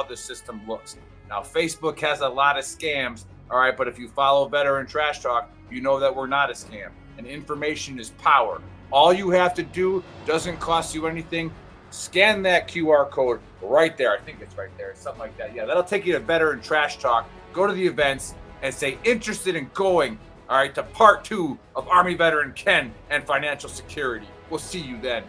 this system looks. Now, Facebook has a lot of scams, all right, but if you follow Veteran Trash Talk, you know that we're not a scam, and information is power. All you have to do doesn't cost you anything. Scan that QR code right there. I think it's right there. It's something like that. Yeah, that'll take you to Veteran Trash Talk. Go to the events and say interested in going, all right, to part 2 of Army Veteran Ken and financial security. We'll see you then.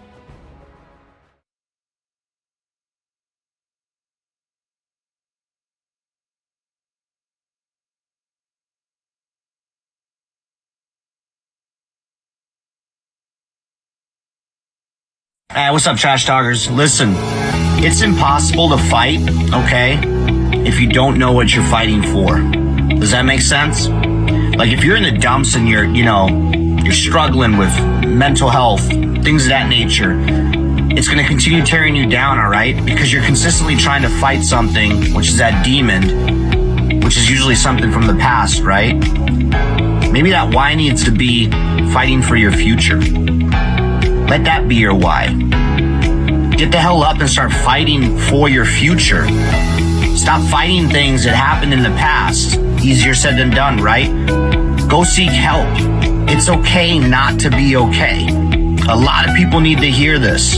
Hey, what's up, Trash Talkers? Listen, it's impossible to fight, okay, if you don't know what you're fighting for. Does that make sense? Like, if you're in the dumps and you're struggling with mental health, things of that nature, it's going to continue tearing you down, all right? Because you're consistently trying to fight something, which is that demon, which is usually something from the past, right? Maybe that why needs to be fighting for your future. Let that be your why. Get the hell up and start fighting for your future. Stop fighting things that happened in the past. Easier said than done, right? Go seek help. It's okay not to be okay. A lot of people need to hear this.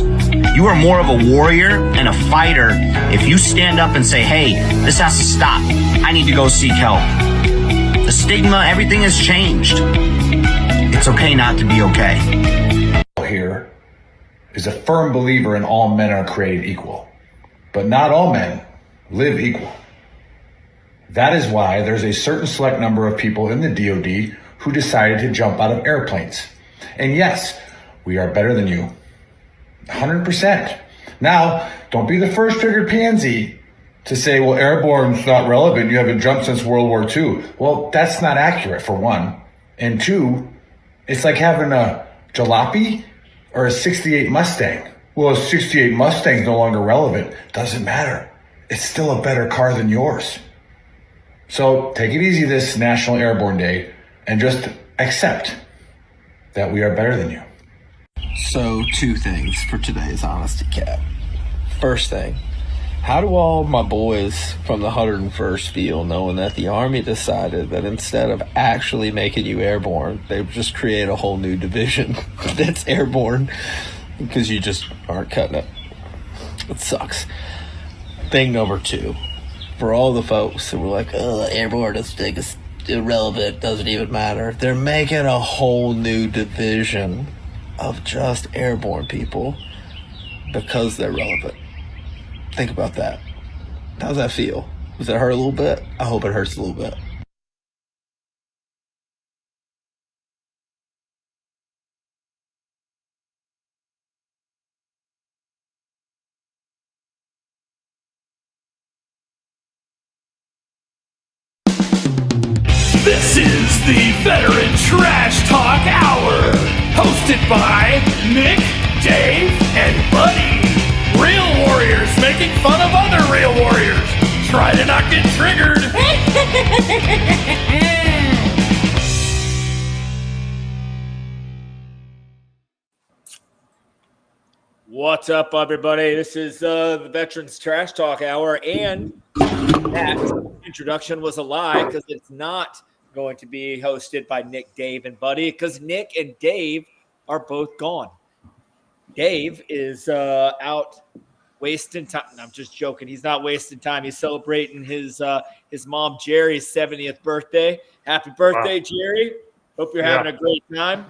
You are more of a warrior and a fighter if you stand up and say, hey, this has to stop. I need to go seek help. The stigma, everything has changed. It's okay not to be okay. Here is a firm believer in all men are created equal, but not all men live equal. That is why there's a certain select number of people in the DoD who decided to jump out of airplanes. And yes, we are better than you. 100%. Now, don't be the first triggered pansy to say, well, airborne's not relevant. You haven't jumped since World War II. Well, that's not accurate, for one. And two, it's like having a jalopy or a 68 Mustang. Well, a 68 Mustang's no longer relevant. Doesn't matter. It's still a better car than yours. So take it easy this National Airborne Day and just accept that we are better than you. So, 2 things for today's Honesty Cap. First thing, how do all my boys from the 101st feel knowing that the Army decided that instead of actually making you airborne, they would just create a whole new division that's airborne because you just aren't cutting it? It sucks. Thing number 2, for all the folks that were like, oh, airborne is irrelevant, doesn't even matter. They're making a whole new division of just airborne people because they're relevant. Think about that. How's that feel? Does it hurt a little bit? I hope it hurts a little bit. This is the Veteran Trash Talk Hour, hosted by Nick, Dave, and Buddy. Real warriors making fun of other real warriors. Try to not get triggered. What's up, everybody? This is the Veterans Trash Talk Hour, and that introduction was a lie because it's not going to be hosted by Nick, Dave, and Buddy because Nick and Dave are both gone. Dave is out wasting time. I'm just joking. He's not wasting time. He's celebrating his mom Jerry's 70th birthday. Happy birthday, Jerry. Hope you're having a great time.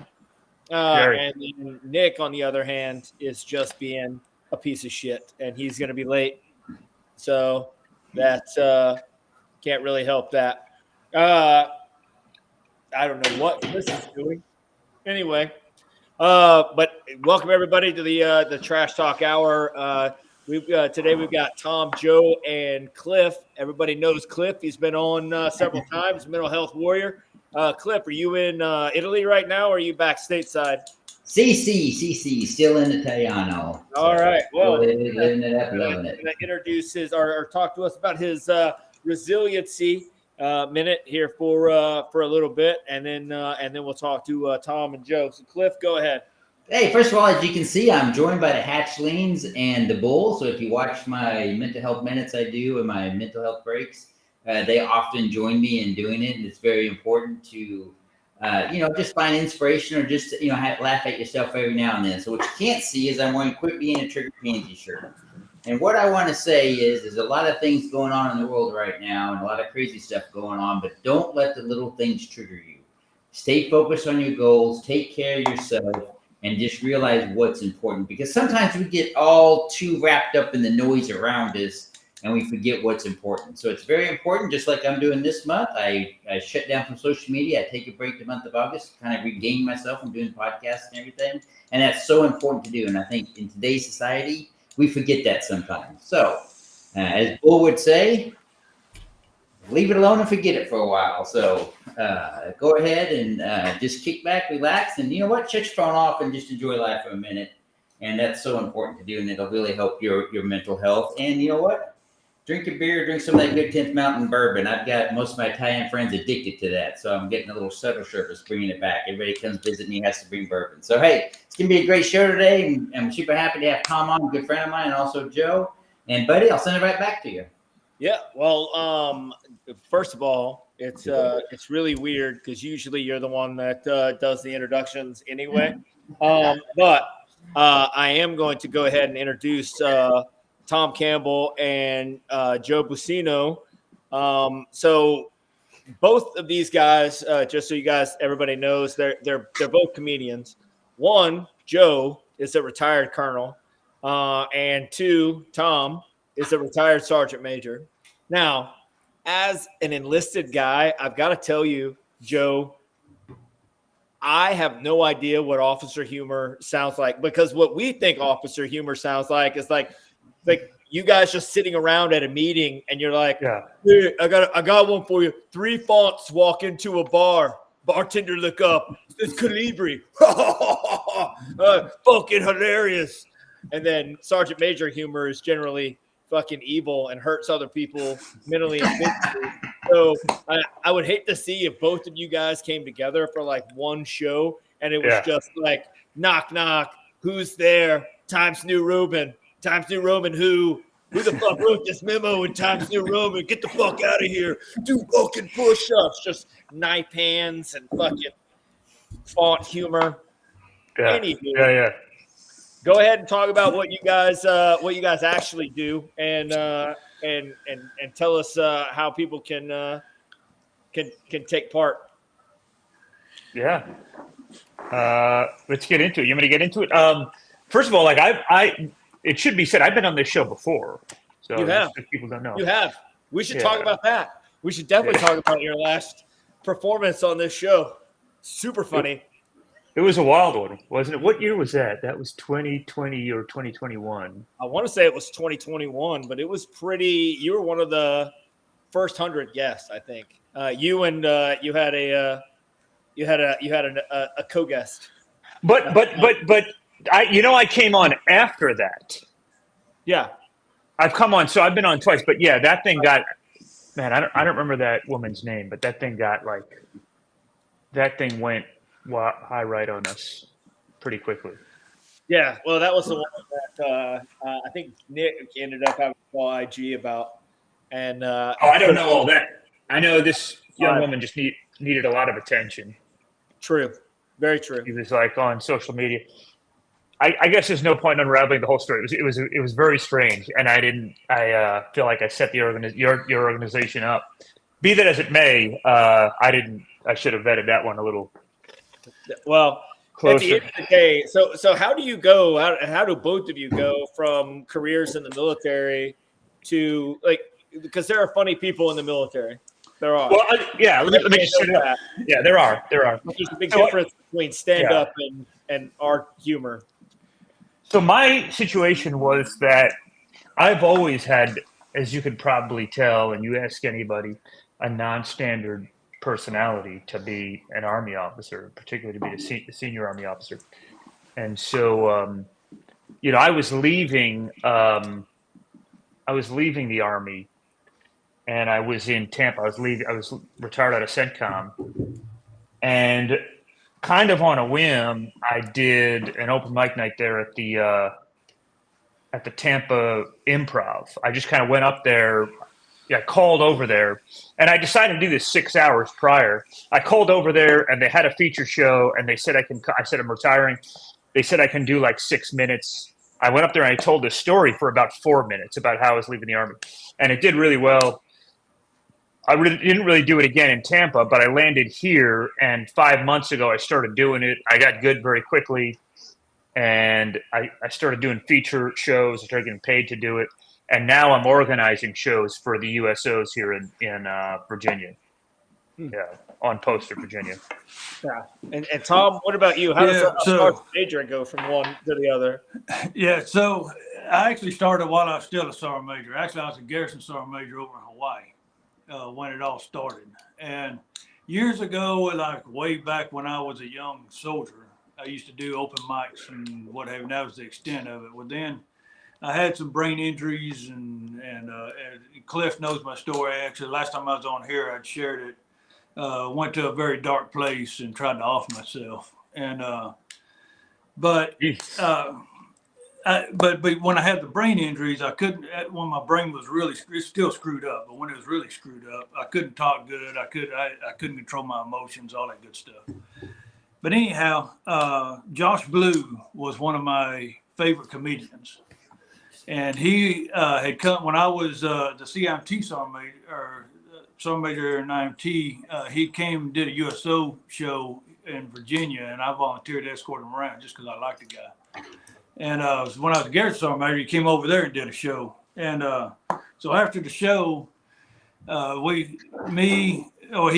And then Nick, on the other hand, is just being a piece of shit, and he's going to be late. So that can't really help that. I don't know what Chris is doing. Anyway, but welcome everybody to the Trash Talk Hour. Today we've got Tom, Joe, and Cliff. Everybody knows Cliff. He's been on several times. Mental health warrior. Cliff, are you in Italy right now, or are you back stateside? CC, still in Italiano. All right. Well, living it up, loving it. Introduce his or talk to us about his resiliency minute here for a little bit, and then we'll talk to Tom and Joe. So, Cliff, go ahead. Hey, first of all, as you can see, I'm joined by the hatchlings and the bull. So if you watch my mental health minutes I do and my mental health breaks, they often join me in doing it. And it's very important to, just find inspiration or just, laugh at yourself every now and then. So what you can't see is I'm wearing Quit Being a Trigger Pansy shirt. And what I want to say is there's a lot of things going on in the world right now and a lot of crazy stuff going on, but don't let the little things trigger you. Stay focused on your goals, take care of yourself, and just realize what's important, because sometimes we get all too wrapped up in the noise around us and we forget what's important. So it's very important, just like I'm doing this month. I shut down from social media. I take a break the month of August, kind of regain myself from doing podcasts and everything. And that's so important to do. And I think in today's society, we forget that sometimes. So as Bull would say, leave it alone and forget it for a while. So go ahead and just kick back, relax, and you know what? Shut your phone off and just enjoy life for a minute. And that's so important to do, and it'll really help your mental health. And you know what? Drink a beer, drink some of that good 10th Mountain bourbon. I've got most of my Italian friends addicted to that, so I'm getting a little subtle service bringing it back. Everybody comes visit me has to bring bourbon. So hey, it's gonna be a great show today, and I'm super happy to have Tom on, a good friend of mine, and also Joe. And buddy, I'll send it right back to you. Yeah, well, first of all, it's really weird because usually you're the one that does the introductions anyway. But I am going to go ahead and introduce Tom Cambell and Joe Buccino. So both of these guys, just so you guys, everybody knows, they're both comedians. One, Joe, is a retired colonel, and two, Tom is a retired sergeant major. Now, as an enlisted guy, I've got to tell you, Joe, I have no idea what officer humor sounds like, because what we think officer humor sounds like is like you guys just sitting around at a meeting and you're like, Yeah. Hey, I got one for you. 3 fonts walk into a bar. Bartender look up. It's Calibri. Fucking hilarious. And then Sergeant Major humor is generally fucking evil and hurts other people mentally and physically. So I would hate to see if both of you guys came together for like one show and it was just like, knock, knock, who's there? Times New Roman. Times New Roman who? Who the fuck wrote this memo in Times New Roman? Get the fuck out of here. Do fucking push-ups. Just knife hands and fucking font humor. Yeah. Anywho, Yeah. go ahead and talk about what you guys actually do, and tell us how people can take part. Yeah. Let's get into it. You want me to get into it? First of all, like it should be said, I've been on this show before. So You have. if people don't know. You have. We should talk about that. We should definitely talk about your last performance on this show. Super funny. It was a wild one, wasn't it? What year was that? That was 2020 or 2021. I want to say it was 2021, but it was pretty. You were one of the first 100 guests, I think. You and you had a co-guest. But I came on after that. Yeah, I've come on, so I've been on twice. But yeah, that thing got, man, I don't remember that woman's name, but that thing went high right on us pretty quickly. Yeah, well, that was the one that I think Nick ended up having to call IG about. And I don't know all that. I know this young woman just needed a lot of attention. True, very true. He was like on social media. I guess there's no point unraveling the whole story. It was very strange, and I feel like I set your organization up. Be that as it may, I should have vetted that one a little. Well, closer. At the end of the day, so how do you go? How do both of you go from careers in the military to because there are funny people in the military. There are. Well, let me just say that. Yeah, there are. There's a big difference between stand-up and art humor. So my situation was that I've always had, as you could probably tell, and you ask anybody, a non-standard personality to be an Army officer, particularly to be a senior Army officer. And so, I was leaving the Army, and I was in Tampa. I was retired out of CENTCOM, and kind of on a whim, I did an open mic night there at the Tampa Improv. I just kind of went up there. Yeah, called over there, and I decided to do this 6 hours prior. I called over there, and they had a feature show, and they said I can. I said I'm retiring. They said I can do like 6 minutes. I went up there and I told this story for about 4 minutes about how I was leaving the Army, and it did really well. I didn't really do it again in Tampa, but I landed here, and 5 months ago I started doing it. I got good very quickly, and I started doing feature shows. I started getting paid to do it. And now I'm organizing shows for the USOs here in Virginia. Yeah, on Poster, Virginia. Yeah. And Tom, what about you? How does a sergeant major go from one to the other? Yeah, so I actually started while I was still a sergeant major. Actually, I was a garrison sergeant major over in Hawaii when it all started. And years ago, like way back when I was a young soldier, I used to do open mics and what have you. That was the extent of it. Well, then I had some brain injuries, and Cliff knows my story. Actually, last time I was on here, I'd shared it. Went to a very dark place and tried to off myself. And but when I had the brain injuries, I couldn't. When my brain was really, it's still screwed up. But when it was really screwed up, I couldn't talk good. I couldn't control my emotions, all that good stuff. But anyhow, Josh Blue was one of my favorite comedians. And he had come when I was the CIMT sergeant major in IMT. He came and did a USO show in Virginia, and I volunteered to escort him around just because I liked the guy. And when I was a garrison sergeant major, he came over there and did a show. And so after the show, he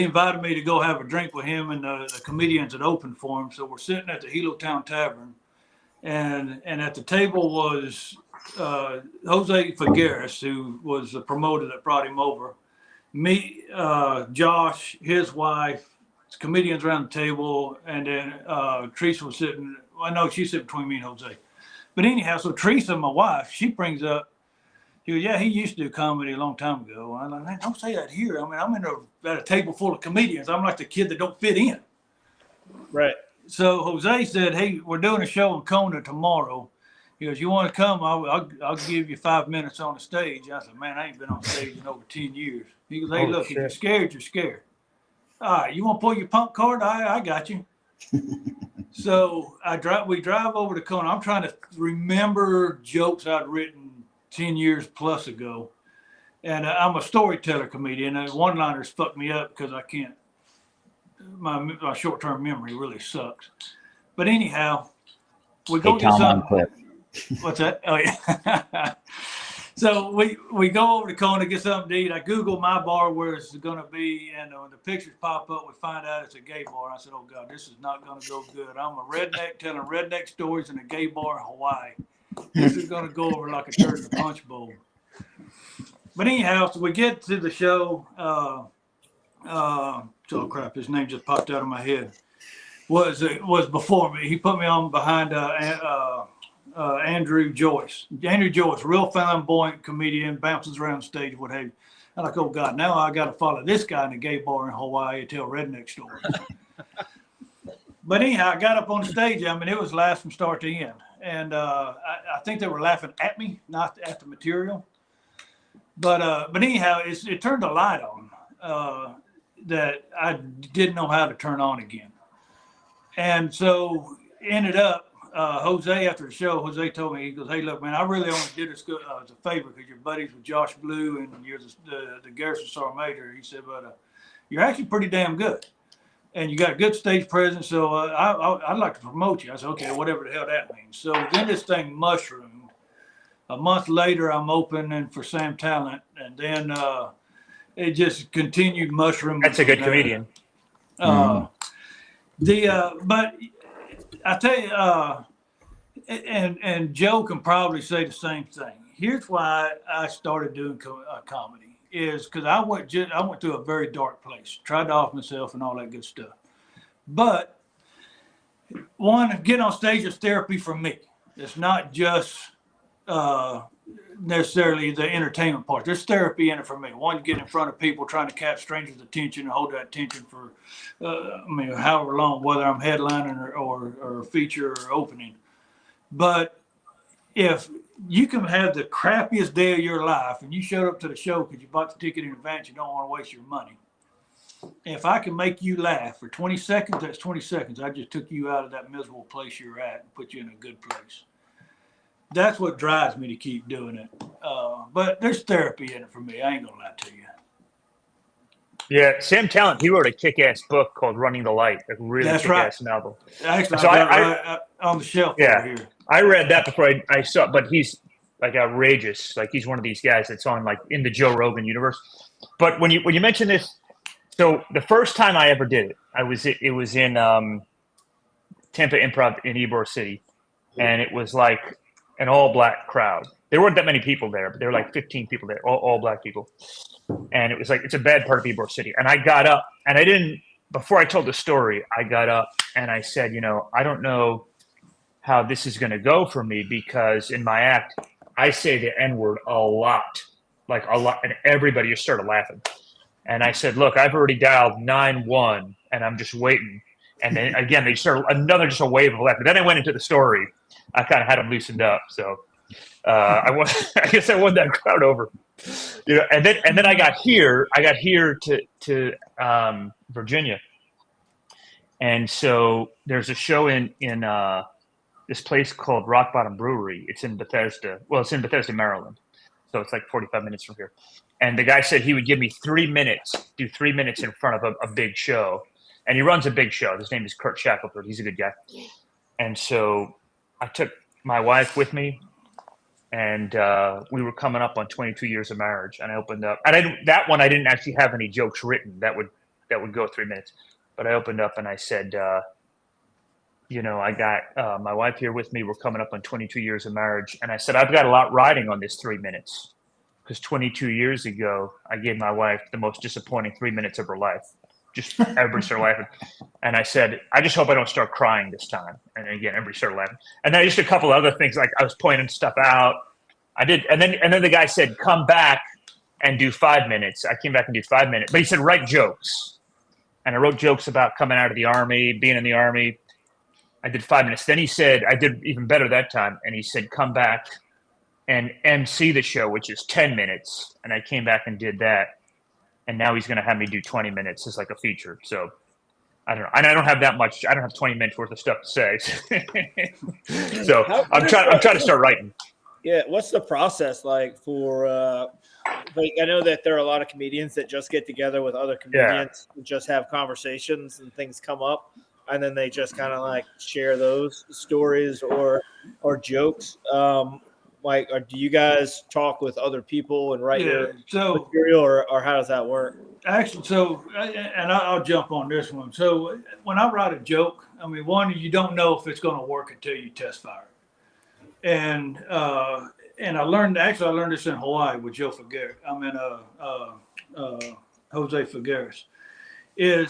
invited me to go have a drink with him and the comedians that opened for him. So we're sitting at the Hilo Town Tavern, and at the table was Jose Figueres, who was the promoter that brought him over. Me, Josh, his wife, comedians around the table, and then Teresa was sitting. I know she's sitting between me and Jose. But anyhow, so Teresa, my wife, she brings up, she goes, yeah, he used to do comedy a long time ago. And I'm like, man, don't say that here. I mean, I'm at a table full of comedians. I'm like the kid that don't fit in. Right. So Jose said, hey, we're doing a show in Kona tomorrow. He goes, you want to come? I'll give you 5 minutes on the stage. I said, man, I ain't been on stage in over 10 years. He goes, hey, look, if you're scared, you're scared. All right, you want to pull your punk card? I got you. So we drive over to Kona. I'm trying to remember jokes I'd written 10 years plus ago. And I'm a storyteller comedian. And one-liners fuck me up because I can't. My short-term memory really sucks. But anyhow, we go get something. What's that? Oh, yeah. So we go over to Kona, get something to eat. I Google my bar where it's going to be, and when the pictures pop up, we find out it's a gay bar. I said, oh, God, this is not going to go good. I'm a redneck telling redneck stories in a gay bar in Hawaii. This is going to go over like a turd in a punch bowl. But anyhow, so we get to the show. Oh, crap, his name just popped out of my head. Was before me. He put me on behind Andrew Joyce. Andrew Joyce, real flamboyant comedian, bounces around the stage, what have you. I'm like, oh God, now I got to follow this guy in a gay bar in Hawaii and tell redneck stories. But anyhow, I got up on stage. I mean, it was laughs from start to end. And I think they were laughing at me, not at the material. But anyhow, it turned a light on that I didn't know how to turn on again. And so ended up, Jose, after the show, Jose told me, he goes, hey, look, man, I really only did this as a favor because you're buddies with Josh Blue and you're the garrison sergeant major. He said, but you're actually pretty damn good. And you got a good stage presence, so I'd like to promote you. I said, okay, whatever the hell that means. So then this thing mushroomed. A month later, I'm opening for Sam Talent, and then it just continued mushrooming. That's a good comedian. But I tell you, and Joe can probably say the same thing. Here's why I started doing comedy is because I went through a very dark place, tried to off myself and all that good stuff. But one, getting on stage is therapy for me. It's not just necessarily the entertainment part. There's therapy in it for me. One, get in front of people trying to catch strangers' attention and hold that attention for, however long, whether I'm headlining or feature or opening. But if you can have the crappiest day of your life and you showed up to the show because you bought the ticket in advance, you don't want to waste your money. If I can make you laugh for 20 seconds, that's 20 seconds. I just took you out of that miserable place you're at and put you in a good place. That's what drives me to keep doing it. But there's therapy in it for me. I ain't gonna lie to you. Yeah, Sam Talent, he wrote a kick-ass book called Running the Light, a really That's kick-ass novel. Actually, So I got right on the shelf over here. I read that before I saw, but he's like outrageous. Like he's one of these guys that's on like in the Joe Rogan universe. But when you mention this, so the first time I ever did it, it was in Tampa Improv in Ybor City, and it was like an all-black crowd. There weren't that many people there, but there were like 15 people there, all black people. And it was like, it's a bad part of Ybor City. And I got up and I didn't, before I told the story, I got up and I said, I don't know how this is going to go for me because in my act, I say the N-word a lot, like a lot. And everybody just started laughing. And I said, look, I've already dialed 9-1 and I'm just waiting. And then again, they started just a wave of laughter. Then I went into the story. I kind of had them loosened up. So I guess I won that crowd over. And then I got here to Virginia. And so there's a show in this place called Rock Bottom Brewery. It's in Bethesda. Well, it's in Bethesda, Maryland. So it's like 45 minutes from here. And the guy said he would give me 3 minutes, do 3 minutes in front of a big show. And he runs a big show. His name is Kurt Shackelford. He's a good guy. And so I took my wife with me. And we were coming up on 22 years of marriage, and I opened up. And I didn't actually have any jokes written that would go 3 minutes. But I opened up and I said, I got my wife here with me. We're coming up on 22 years of marriage, and I said I've got a lot riding on this 3 minutes because 22 years ago I gave my wife the most disappointing 3 minutes of her life. Just everybody started laughing, and I said, I just hope I don't start crying this time. And again, everybody started laughing. And then just a couple other things, like I was pointing stuff out. I did, and then the guy said, "Come back and do 5 minutes." I came back and did 5 minutes, but he said, "Write jokes," and I wrote jokes about coming out of the Army, being in the Army. I did 5 minutes. Then he said, I did even better that time, and he said, "Come back and MC the show," which is 10 minutes, and I came back and did that. And now he's going to have me do 20 minutes as like a feature. So I don't know. And I don't have that much. I don't have 20 minutes worth of stuff to say. So I'm trying to start writing. Yeah. What's the process like for, like, I know that there are a lot of comedians that just get together with other comedians and just have conversations and things come up. And then they just kind of like share those stories or jokes. Or do you guys talk with other people and write your material, or how does that work? Actually, and I'll jump on this one. So when I write a joke, I mean, one, you don't know if it's going to work until you test fire it. And I learned this in Hawaii with Joe Figueres. Jose Figueres.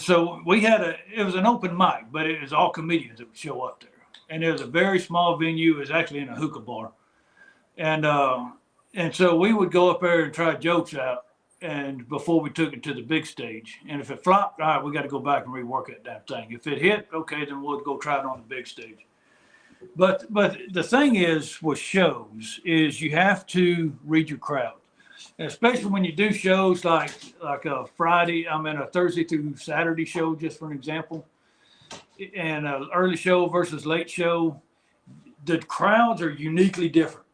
So it was an open mic, but it was all comedians that would show up there. And it was a very small venue. It was actually in a hookah bar. And so we would go up there and try jokes out, and before we took it to the big stage. And if it flopped, all right, we got to go back and rework that damn thing. If it hit, okay, then we'll go try it on the big stage. But the thing is with shows is you have to read your crowd, and especially when you do shows like a Friday. I'm in a Thursday through Saturday show, just for an example, and an early show versus late show. The crowds are uniquely different.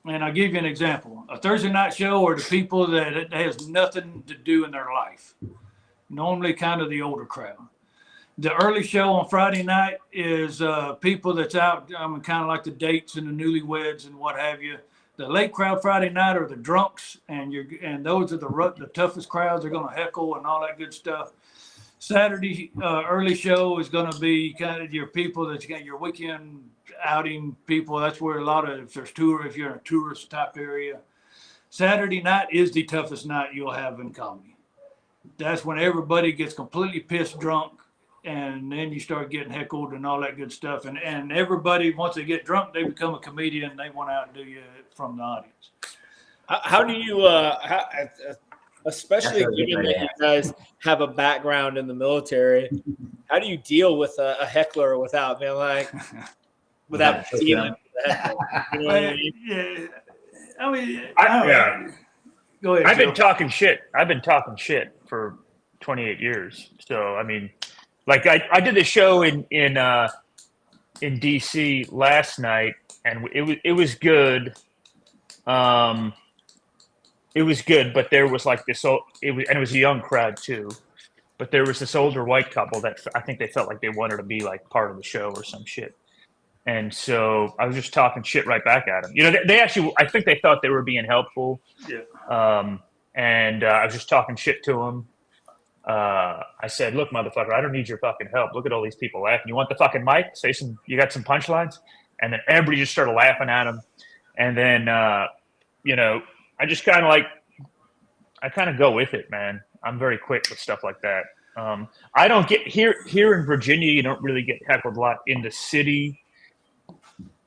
And I'll give you an example. A Thursday night show are the people that has nothing to do in their life. Normally kind of the older crowd. The early show on Friday night is people that's out, kind of like the dates and the newlyweds and what have you. The late crowd Friday night are the drunks, and those are the toughest crowds. They're going to heckle and all that good stuff. Saturday early show is going to be kind of your people that's got your weekend outing people. That's where a lot of, if you're in a tourist type area. Saturday night is the toughest night you'll have in comedy. That's when everybody gets completely pissed drunk, and then you start getting heckled and all that good stuff. And everybody, once they get drunk, they become a comedian. They want to outdo you from the audience. How do you, especially given that you guys have a background in the military, how do you deal with a heckler without being like, without dealing with the heckler? You know what I mean? Yeah. I mean, Yeah. Go ahead. I've Joe. been talking shit. I've been talking shit for 28 years. So I mean, like I did the show in DC last night, and it was good. It was good, but there was like this it was a young crowd too. But there was this older white couple that I think they felt like they wanted to be like part of the show or some shit. And so I was just talking shit right back at them. You know, they actually, I think they thought they were being helpful. Yeah. And I was just talking shit to them. I said, look, motherfucker, I don't need your fucking help. Look at all these people laughing. You want the fucking mic? You got some punchlines? And then everybody just started laughing at him. And then, you know, I just kind of I kind of go with it, man. I'm very quick with stuff like that. I don't get here in Virginia. You don't really get heckled a lot in the city.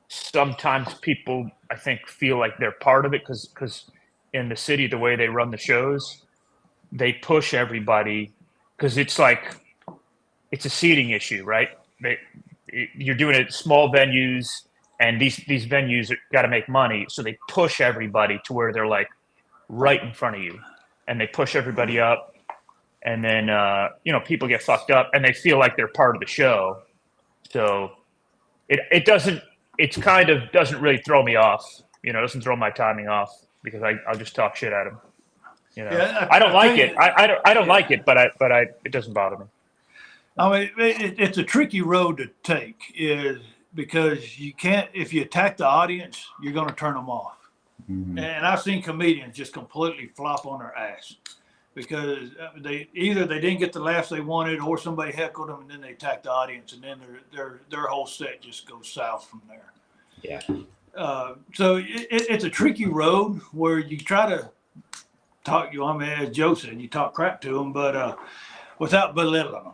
Sometimes people, I think, feel like they're part of it because in the city, the way they run the shows, they push everybody because it's like it's a seating issue, right? You're doing it at small venues, and these venues got to make money, so they push everybody to where they're like right in front of you, and they push everybody up, and then you know, people get fucked up, and they feel like they're part of the show. So it doesn't really throw me off. You know, it doesn't throw my timing off because I'll just talk shit at them. You know, Yeah, I don't like it. I don't like it, but it doesn't bother me. I mean, it's a tricky road to take, is because you can't, if you attack the audience, you're going to turn them off. Mm-hmm. And I've seen comedians just completely flop on their ass because they didn't get the laughs they wanted, or somebody heckled them, and then they attack the audience, and then their whole set just goes south from there. Yeah. So it's a tricky road where you try to talk. I mean, as Joe said, you talk crap to them, but without belittling them.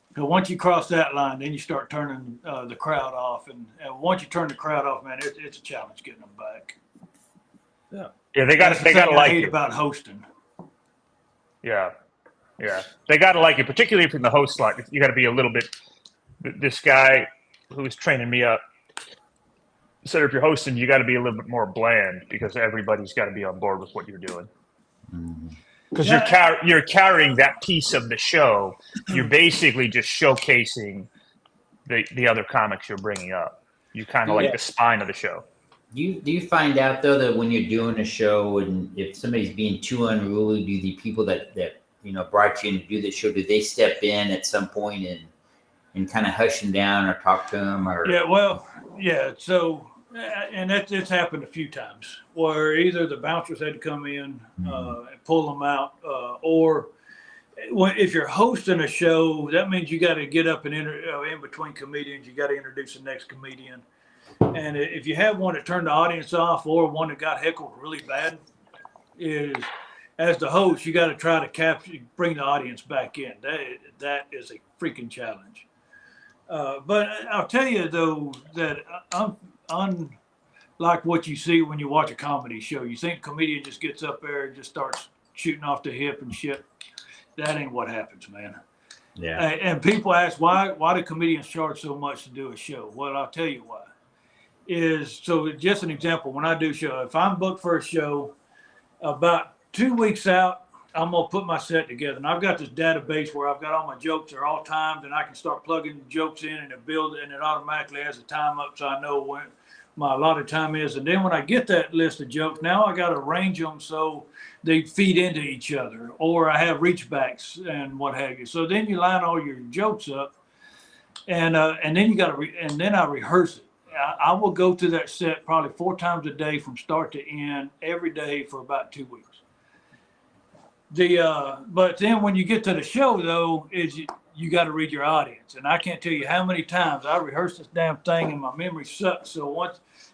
Because once you cross that line, then you start turning the crowd off, and once you turn the crowd off, man, it's a challenge getting them back. Yeah, they got to like it. About hosting. Yeah, they got to like it, particularly if you're in the host slot. You got to be a little bit. This guy who was training me up said, if you're hosting, you got to be a little bit more bland because everybody's got to be on board with what you're doing. Because you're carrying that piece of the show. You're basically just showcasing the other comics you're bringing up. You kind of like the spine of the show. Do you find out though that when you're doing a show and if somebody's being too unruly, do the people that you know brought you in to do the show, do they step in at some point and kind of hush them down or talk to them? Or So and it's happened a few times where either the bouncers had to come in and pull them out, or if you're hosting a show, that means you got to get up and in between comedians. You got to introduce the next comedian. And if you have one that turned the audience off or one that got heckled really bad, as the host, you got to try to bring the audience back in. That is a freaking challenge. But I'll tell you though that unlike what you see when you watch a comedy show, you think a comedian just gets up there and just starts shooting off the hip and shit. That ain't what happens, man. Yeah. And people ask why do comedians charge so much to do a show? Well, I'll tell you why. So just an example, when I do show, if I'm booked for a show, about 2 weeks out, I'm going to put my set together. And I've got this database where I've got all my jokes are all timed, and I can start plugging jokes in and it automatically has a time up so I know when my allotted time is. And then when I get that list of jokes, now I got to arrange them so they feed into each other, or I have reach backs and what have you. So then you line all your jokes up, and then you got to and then I rehearse it. I will go through that set probably 4 times a day from start to end every day for about 2 weeks. But then when you get to the show though, you got to read your audience, and I can't tell you how many times I rehearsed this damn thing and my memory sucks. So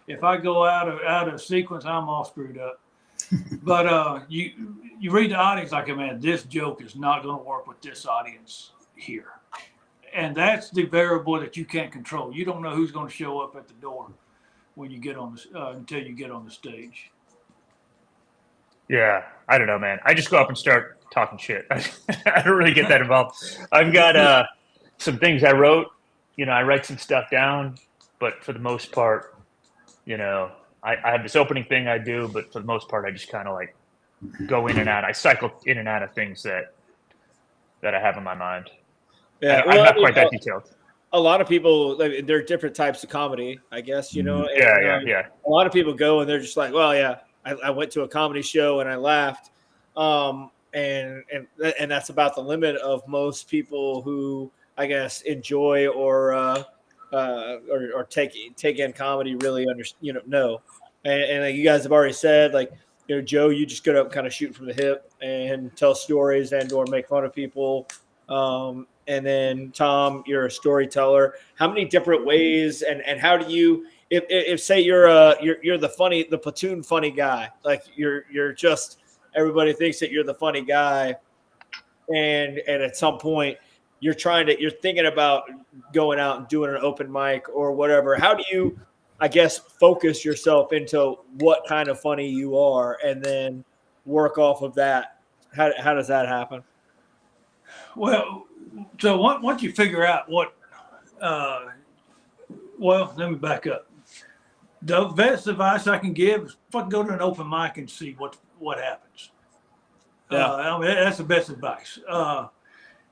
if I go out of sequence, I'm all screwed up. But you read the audience like, man, this joke is not going to work with this audience here. And that's the variable that you can't control. You don't know who's going to show up at the door when you get on until you get on the stage. Yeah, I don't know, man. I just go up and start talking shit. I don't really get that involved. I've got some things I wrote. I write some stuff down, but for the most part, I have this opening thing I do, but for the most part, I just kind of like go in and out. I cycle in and out of things that I have in my mind. Yeah, I'm not quite that detailed. A lot of people, there are different types of comedy, I guess, Yeah. A lot of people go and they're just like, well, yeah, I went to a comedy show and I laughed. And that's about the limit of most people who, I guess, enjoy or take in comedy really know. And like you guys have already said, like, Joe, you just go up kind of shoot from the hip and tell stories and or make fun of people. And then Tom, you're a storyteller. How many different ways and how do you, if say you're the platoon funny guy, like you're just, everybody thinks that you're the funny guy. And at some point you're thinking about going out and doing an open mic or whatever. How do you, I guess, focus yourself into what kind of funny you are and then work off of that? How does that happen? Well, so once you figure out what, well, let me back up. The best advice I can give is fucking go to an open mic and see what happens. Yeah. I mean, that's the best advice.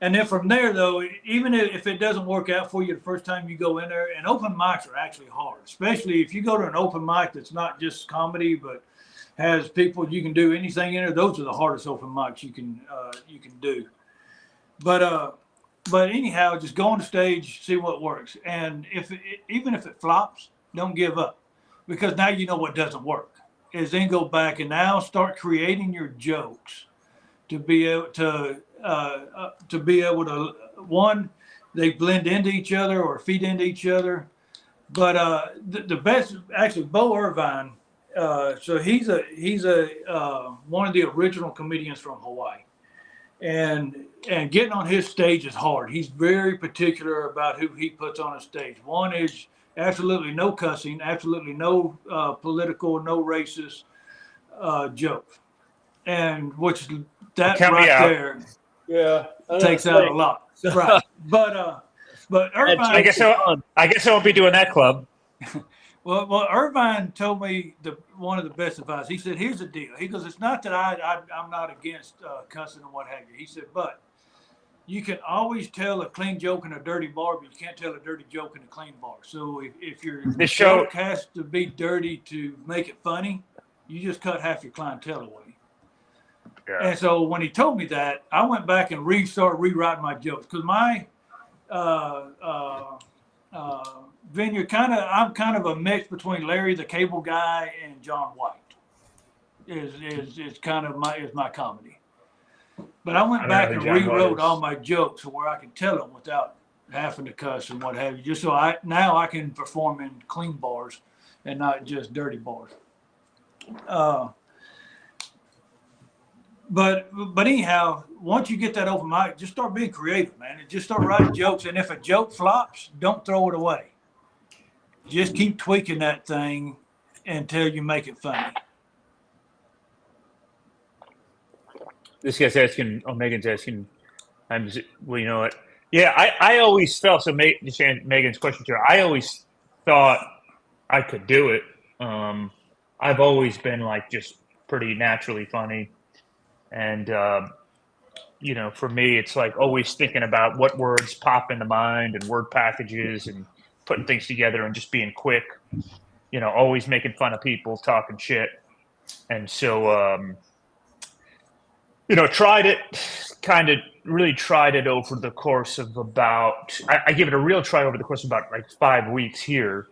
And then from there, though, even if it doesn't work out for you the first time you go in there, and open mics are actually hard, especially if you go to an open mic that's not just comedy, but has people you can do anything in there. Those are the hardest open mics you can do. But anyhow, just go on the stage, see what works, and even if it flops, don't give up, because now you know what doesn't work. Is then go back and now start creating your jokes to be able to one, they blend into each other or feed into each other. But the best, actually, Bo Irvine. So he's one of the original comedians from Hawaii, and getting on his stage is hard. He's very particular about who he puts on a stage. One is absolutely no cussing, absolutely no political, no racist jokes, and which that Count me right out. there, Yeah, takes out a lot. Right, but Irvine. I guess I won't be doing that club. Well, Irvine told me one of the best advice. He said, "Here's the deal." He goes, "It's not that I'm not against cussing and what have you." He said, "But you can always tell a clean joke in a dirty bar, but you can't tell a dirty joke in a clean bar. So if your joke has to be dirty to make it funny, you just cut half your clientele away." Yeah. And so when he told me that, I went back and started rewriting my jokes, because my venue I'm kind of a mix between Larry the Cable Guy and John White. Is kind of my comedy. But I went back and rewrote all my jokes so where I could tell them without having to cuss and what have you, just so I can perform in clean bars and not just dirty bars. But anyhow, once you get that open mic, just start being creative, man, and just start writing jokes. And if a joke flops, don't throw it away. Just keep tweaking that thing until you make it funny. This guy's asking, Megan's asking, well, you know what? Yeah, I always felt, so just Megan's question to her, I always thought I could do it. I've always been like just pretty naturally funny. And, for me, it's like always thinking about what words pop into mind and word packages and putting things together and just being quick, always making fun of people, talking shit. And so, tried it over the course of about, I gave it a real try over the course of about like 5 weeks here.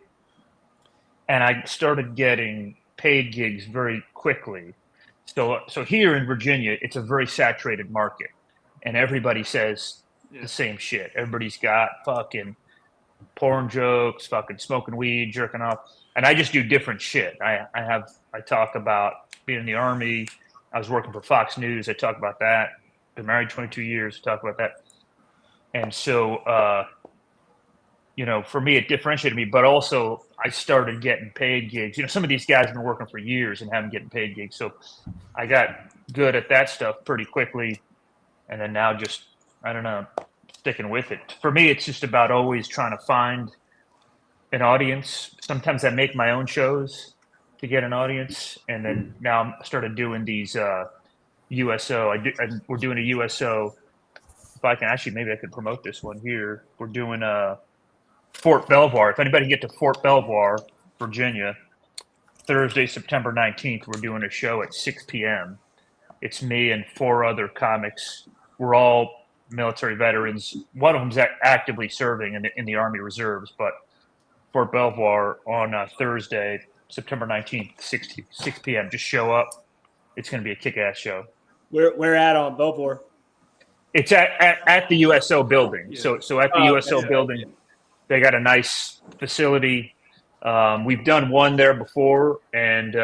And I started getting paid gigs very quickly. So here in Virginia, it's a very saturated market, and everybody says the same shit. Everybody's got fucking porn jokes, fucking smoking weed, jerking off, and I just do different shit. I talk about being in the Army. I was working for Fox News. I talk about that. Been married 22 years. Talk about that. And so, for me, it differentiated me. But also, I started getting paid gigs. Some of these guys have been working for years and haven't getting paid gigs. So I got good at that stuff pretty quickly. And then now just, I don't know, sticking with it. For me, it's just about always trying to find an audience. Sometimes I make my own shows to get an audience. And then now I started doing these USO. We're doing a USO. If I can actually, maybe I could promote this one here. We're doing a Fort Belvoir. If anybody can get to Fort Belvoir, Virginia, Thursday, September 19th, we're doing a show at 6 p.m. It's me and 4 other comics. We're all military veterans. One of them's actively serving in the Army Reserves, but Fort Belvoir on Thursday, September 19th, 6 p.m. Just show up. It's going to be a kick-ass show. Where at on Belvoir? It's at the USO building. Yeah. So at the USO building, they got a nice facility. We've done one there before, and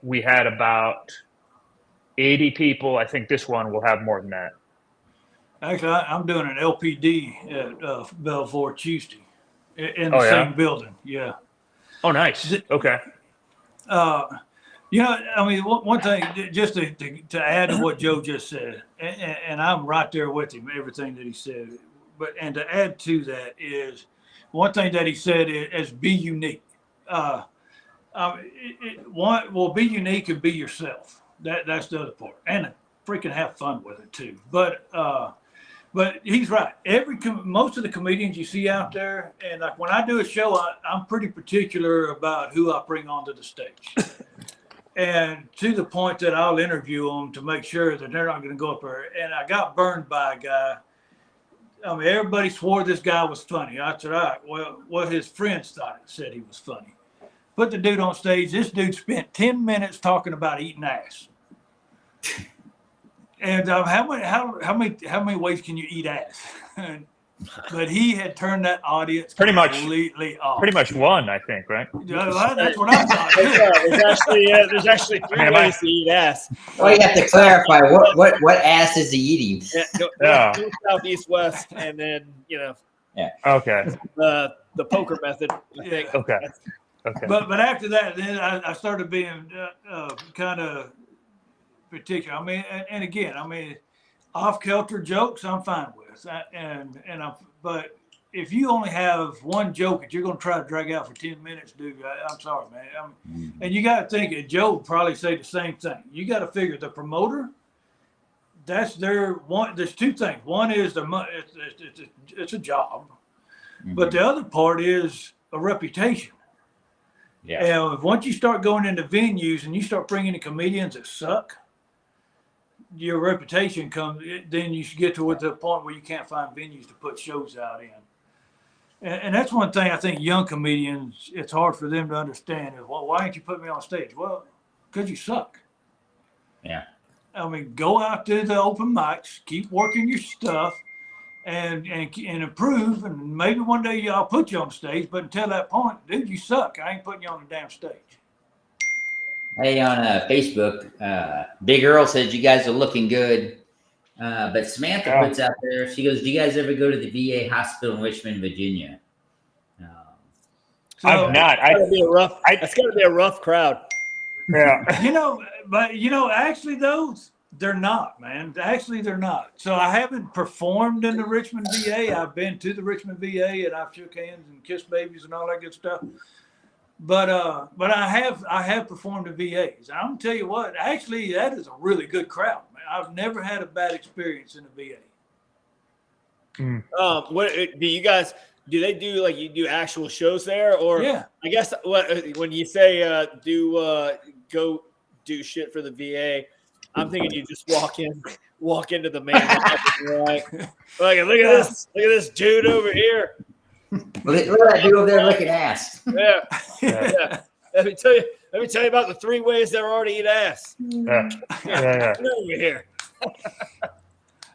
we had about 80 people. I think this one will have more than that. Actually, I'm doing an LPD at Belvoir Tuesday in the same building. Yeah. Oh, nice. Okay. I mean, one thing, just to add to what Joe just said, and I'm right there with him, everything that he said. And to add to that is, one thing that he said is be unique. Be unique and be yourself. That's the other part, and freaking have fun with it too. But he's right. Most of the comedians you see out there, and like when I do a show, I'm pretty particular about who I bring onto the stage, and to the point that I'll interview them to make sure that they're not going to go up there. And I got burned by a guy. I mean, everybody swore this guy was funny. I said, all right, well, his friends said he was funny. Put the dude on stage. This dude spent 10 minutes talking about eating ass. And how many ways can you eat ass? But he had turned that audience completely off. Pretty much one, I think, right? That's what I thought. There's actually 3 ways to eat ass. Well, you have to clarify what ass is he eating? North, south, east, west, and then Yeah. Okay. The poker method. I think. Okay. But after that, then I started being kind of particular. I mean, and again, I mean, off-kilter jokes I'm fine with, but if you only have one joke that you're going to try to drag out for 10 minutes, dude, I'm sorry, man. And you got to think, and Joe would probably say the same thing. You got to figure the promoter. That's their one. There's 2 things. One is it's a job, but the other part is a reputation. Yeah. And once you start going into venues and you start bringing in comedians that suck, your reputation comes. Then you should get to the point where you can't find venues to put shows out in. And that's one thing I think young comedians, it's hard for them to understand is, well, why didn't you put me on stage? Well, because you suck. Yeah. I mean, go out to the open mics, keep working your stuff, and improve, and maybe one day I'll put you on stage. But until that point, dude, you suck. I ain't putting you on the damn stage. Hey, on Facebook, Big Earl says you guys are looking good. But Samantha puts out there, she goes, do you guys ever go to the VA hospital in Richmond, Virginia? I've not. That's got to be a rough crowd. Yeah. Actually, those, they're not, man. Actually, they're not. So I haven't performed in the Richmond VA. I've been to the Richmond VA and I've shook hands and kissed babies and all that good stuff. But I have performed in VAs. I'm gonna tell you what, actually, that is a really good crowd, man. I've never had a bad experience in the VA. What do you guys do? They do like you do actual shows there, or yeah? I guess when you say go do shit for the VA, I'm thinking you just walk into the main like look at this dude over here. Look at that dude over there looking ass. Yeah. Let me tell you about the 3 ways they're already eat ass. Yeah. Over here.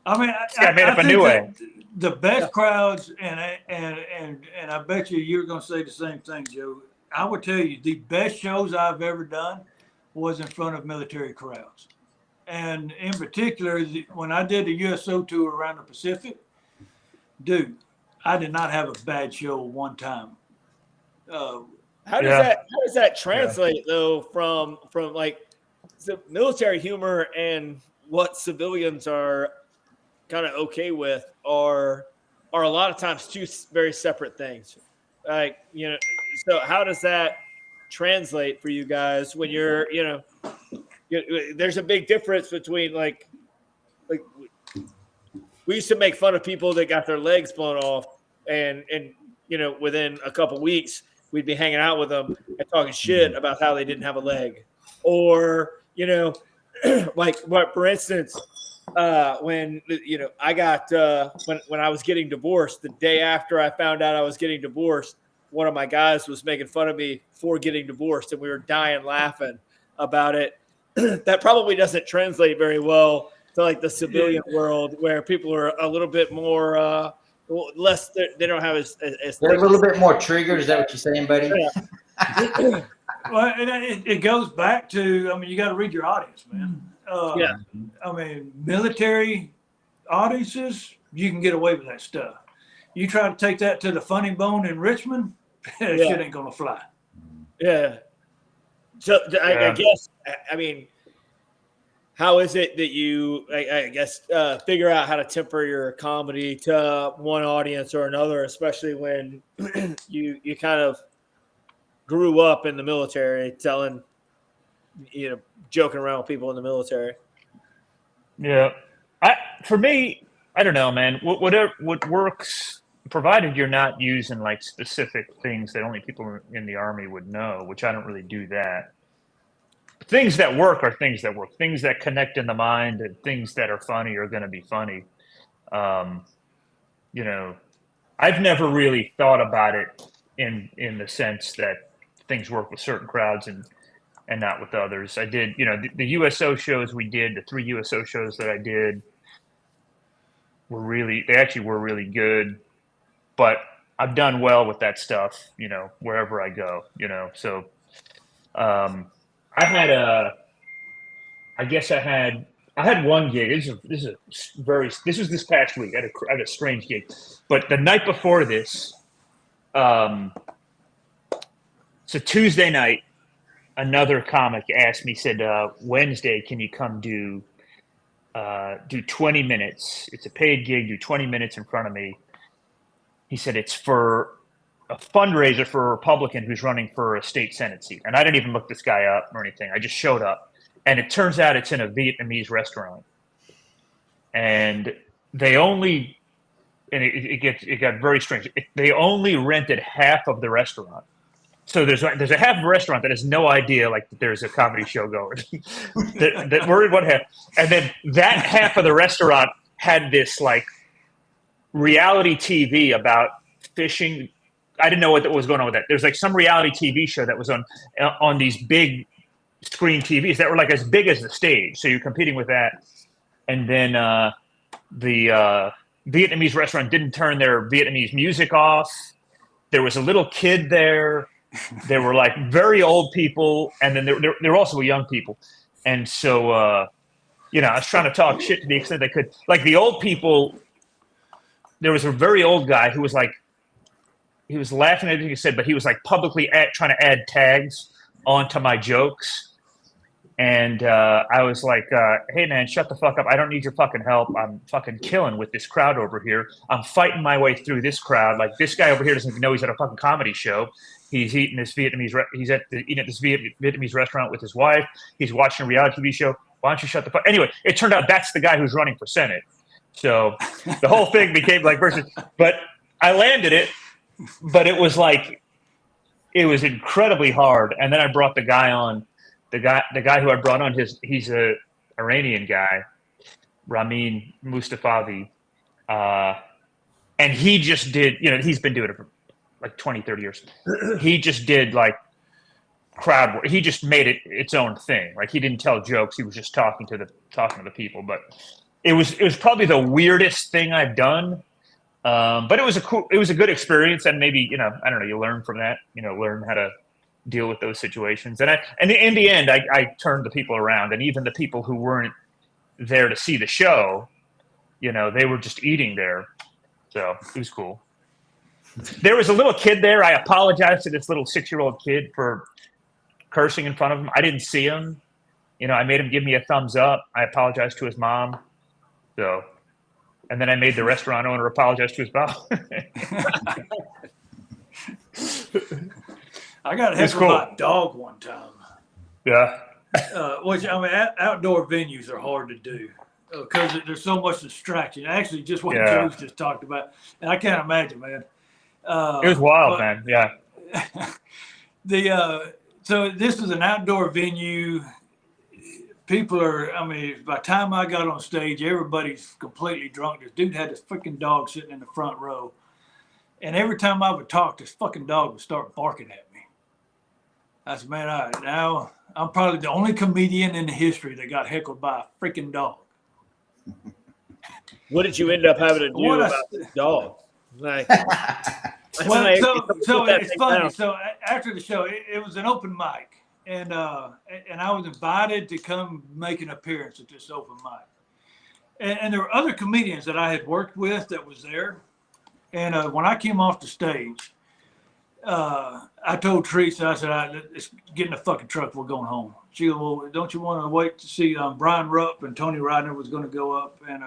I mean, I made up a new way. The best crowds, and I bet you're going to say the same thing, Joe. I would tell you the best shows I've ever done was in front of military crowds, and in particular when I did the USO tour around the Pacific, dude. I did not have a bad show one time. How does that translate though from like the military humor and what civilians are kind of okay with are a lot of times two very separate things. Like, so how does that translate for you guys when you're, there's a big difference between like we used to make fun of people that got their legs blown off and within a couple weeks we'd be hanging out with them and talking shit about how they didn't have a leg, or like what, for instance, when I got when I was getting divorced, the day after I found out I was getting divorced, one of my guys was making fun of me for getting divorced, and we were dying laughing about it. That probably doesn't translate very well to like the civilian world, where people are a little bit more less. They don't have as they're a little bit more triggered. Is that what you're saying, buddy? Yeah. Well, it goes back to, I mean, you got to read your audience, man. I mean, military audiences, you can get away with that stuff. You try to take that to the Funny Bone in Richmond, shit ain't gonna fly. Yeah. So I guess, I mean, how is it that you, I guess, figure out how to temper your comedy to one audience or another, especially when you kind of grew up in the military, telling, joking around with people in the military? Yeah. For me, I don't know, man. What works, provided you're not using like specific things that only people in the Army would know, which I don't really do that. Things that work are things that work. Things that connect in the mind and things that are funny are going to be funny. I've never really thought about it in the sense that things work with certain crowds and not with others. I did, the USO shows we did, the 3 USO shows that I did were really good, but I've done well with that stuff, wherever I go, so, I had one gig. This was this past week. I had a strange gig, but the night before this, so Tuesday night, another comic asked me, said, Wednesday, can you come do 20 minutes? It's a paid gig, do 20 minutes in front of me. He said, it's for a fundraiser for a Republican who's running for a state Senate seat. And I didn't even look this guy up or anything. I just showed up. And it turns out it's in a Vietnamese restaurant. And they only, and it got very strange. They only rented half of the restaurant. So there's a half of a restaurant that has no idea like that there's a comedy show going. that we're in one half, and then that half of the restaurant had this like reality TV about fishing. I didn't know what was going on with that. There's like some reality TV show that was on these big screen TVs that were like as big as the stage. So you're competing with that, and then the Vietnamese restaurant didn't turn their Vietnamese music off. There was a little kid there. There were like very old people, and then there were also young people. And so, I was trying to talk shit to the extent I could. Like the old people, there was a very old guy who was like, he was laughing at everything he said, but he was like publicly trying to add tags onto my jokes. And I was like, hey, man, shut the fuck up. I don't need your fucking help. I'm fucking killing with this crowd over here. I'm fighting my way through this crowd. Like this guy over here doesn't even know he's at a fucking comedy show. He's eating this Vietnamese Vietnamese restaurant with his wife. He's watching a reality TV show. Why don't you shut the fuck? Anyway, it turned out that's the guy who's running for Senate. So the whole thing became like versus. But I landed it. But it was like, it was incredibly hard. And then I brought the guy on. The guy who I brought on, he's a Iranian guy, Ramin Mustafavi, and he just did, he's been doing it for like 20, 30 years. He just did like crowd work. He just made it its own thing. Like he didn't tell jokes. He was just talking to the people. But it was probably the weirdest thing I've done. But it was a good experience, and maybe I don't know. You learn from that. Learn how to deal with those situations. And in the end, I turned the people around, and even the people who weren't there to see the show, they were just eating there. So it was cool. There was a little kid there. I apologized to this little 6-year-old kid for cursing in front of him. I didn't see him. You know, I made him give me a thumbs up. I apologized to his mom. So, and then I made the restaurant owner apologize to his mom. I got heckled cool. by a dog one time. Yeah. Which, I mean, outdoor venues are hard to do because there's so much distraction. Actually, just what Joe's just talked about. And I can't imagine, man. It was wild, man. Yeah. So this is an outdoor venue. People are, I mean, by the time I got on stage, everybody's completely drunk. This dude had this freaking dog sitting in the front row. And every time I would talk, this fucking dog would start barking at me. I said, man, all right, now I'm probably the only comedian in the history that got heckled by a freaking dog. What did you end up having to do about the dog? Like, well, so it's funny. Down. So after the show, it was an open mic. And I was invited to come make an appearance at this open mic. And there were other comedians that I had worked with that was there. And when I came off the stage, I told Teresa, I said, let's get in the fucking truck. We're going home. She goes, well, don't you want to wait to see Brian Rupp and Tony Rodner was going to go up? And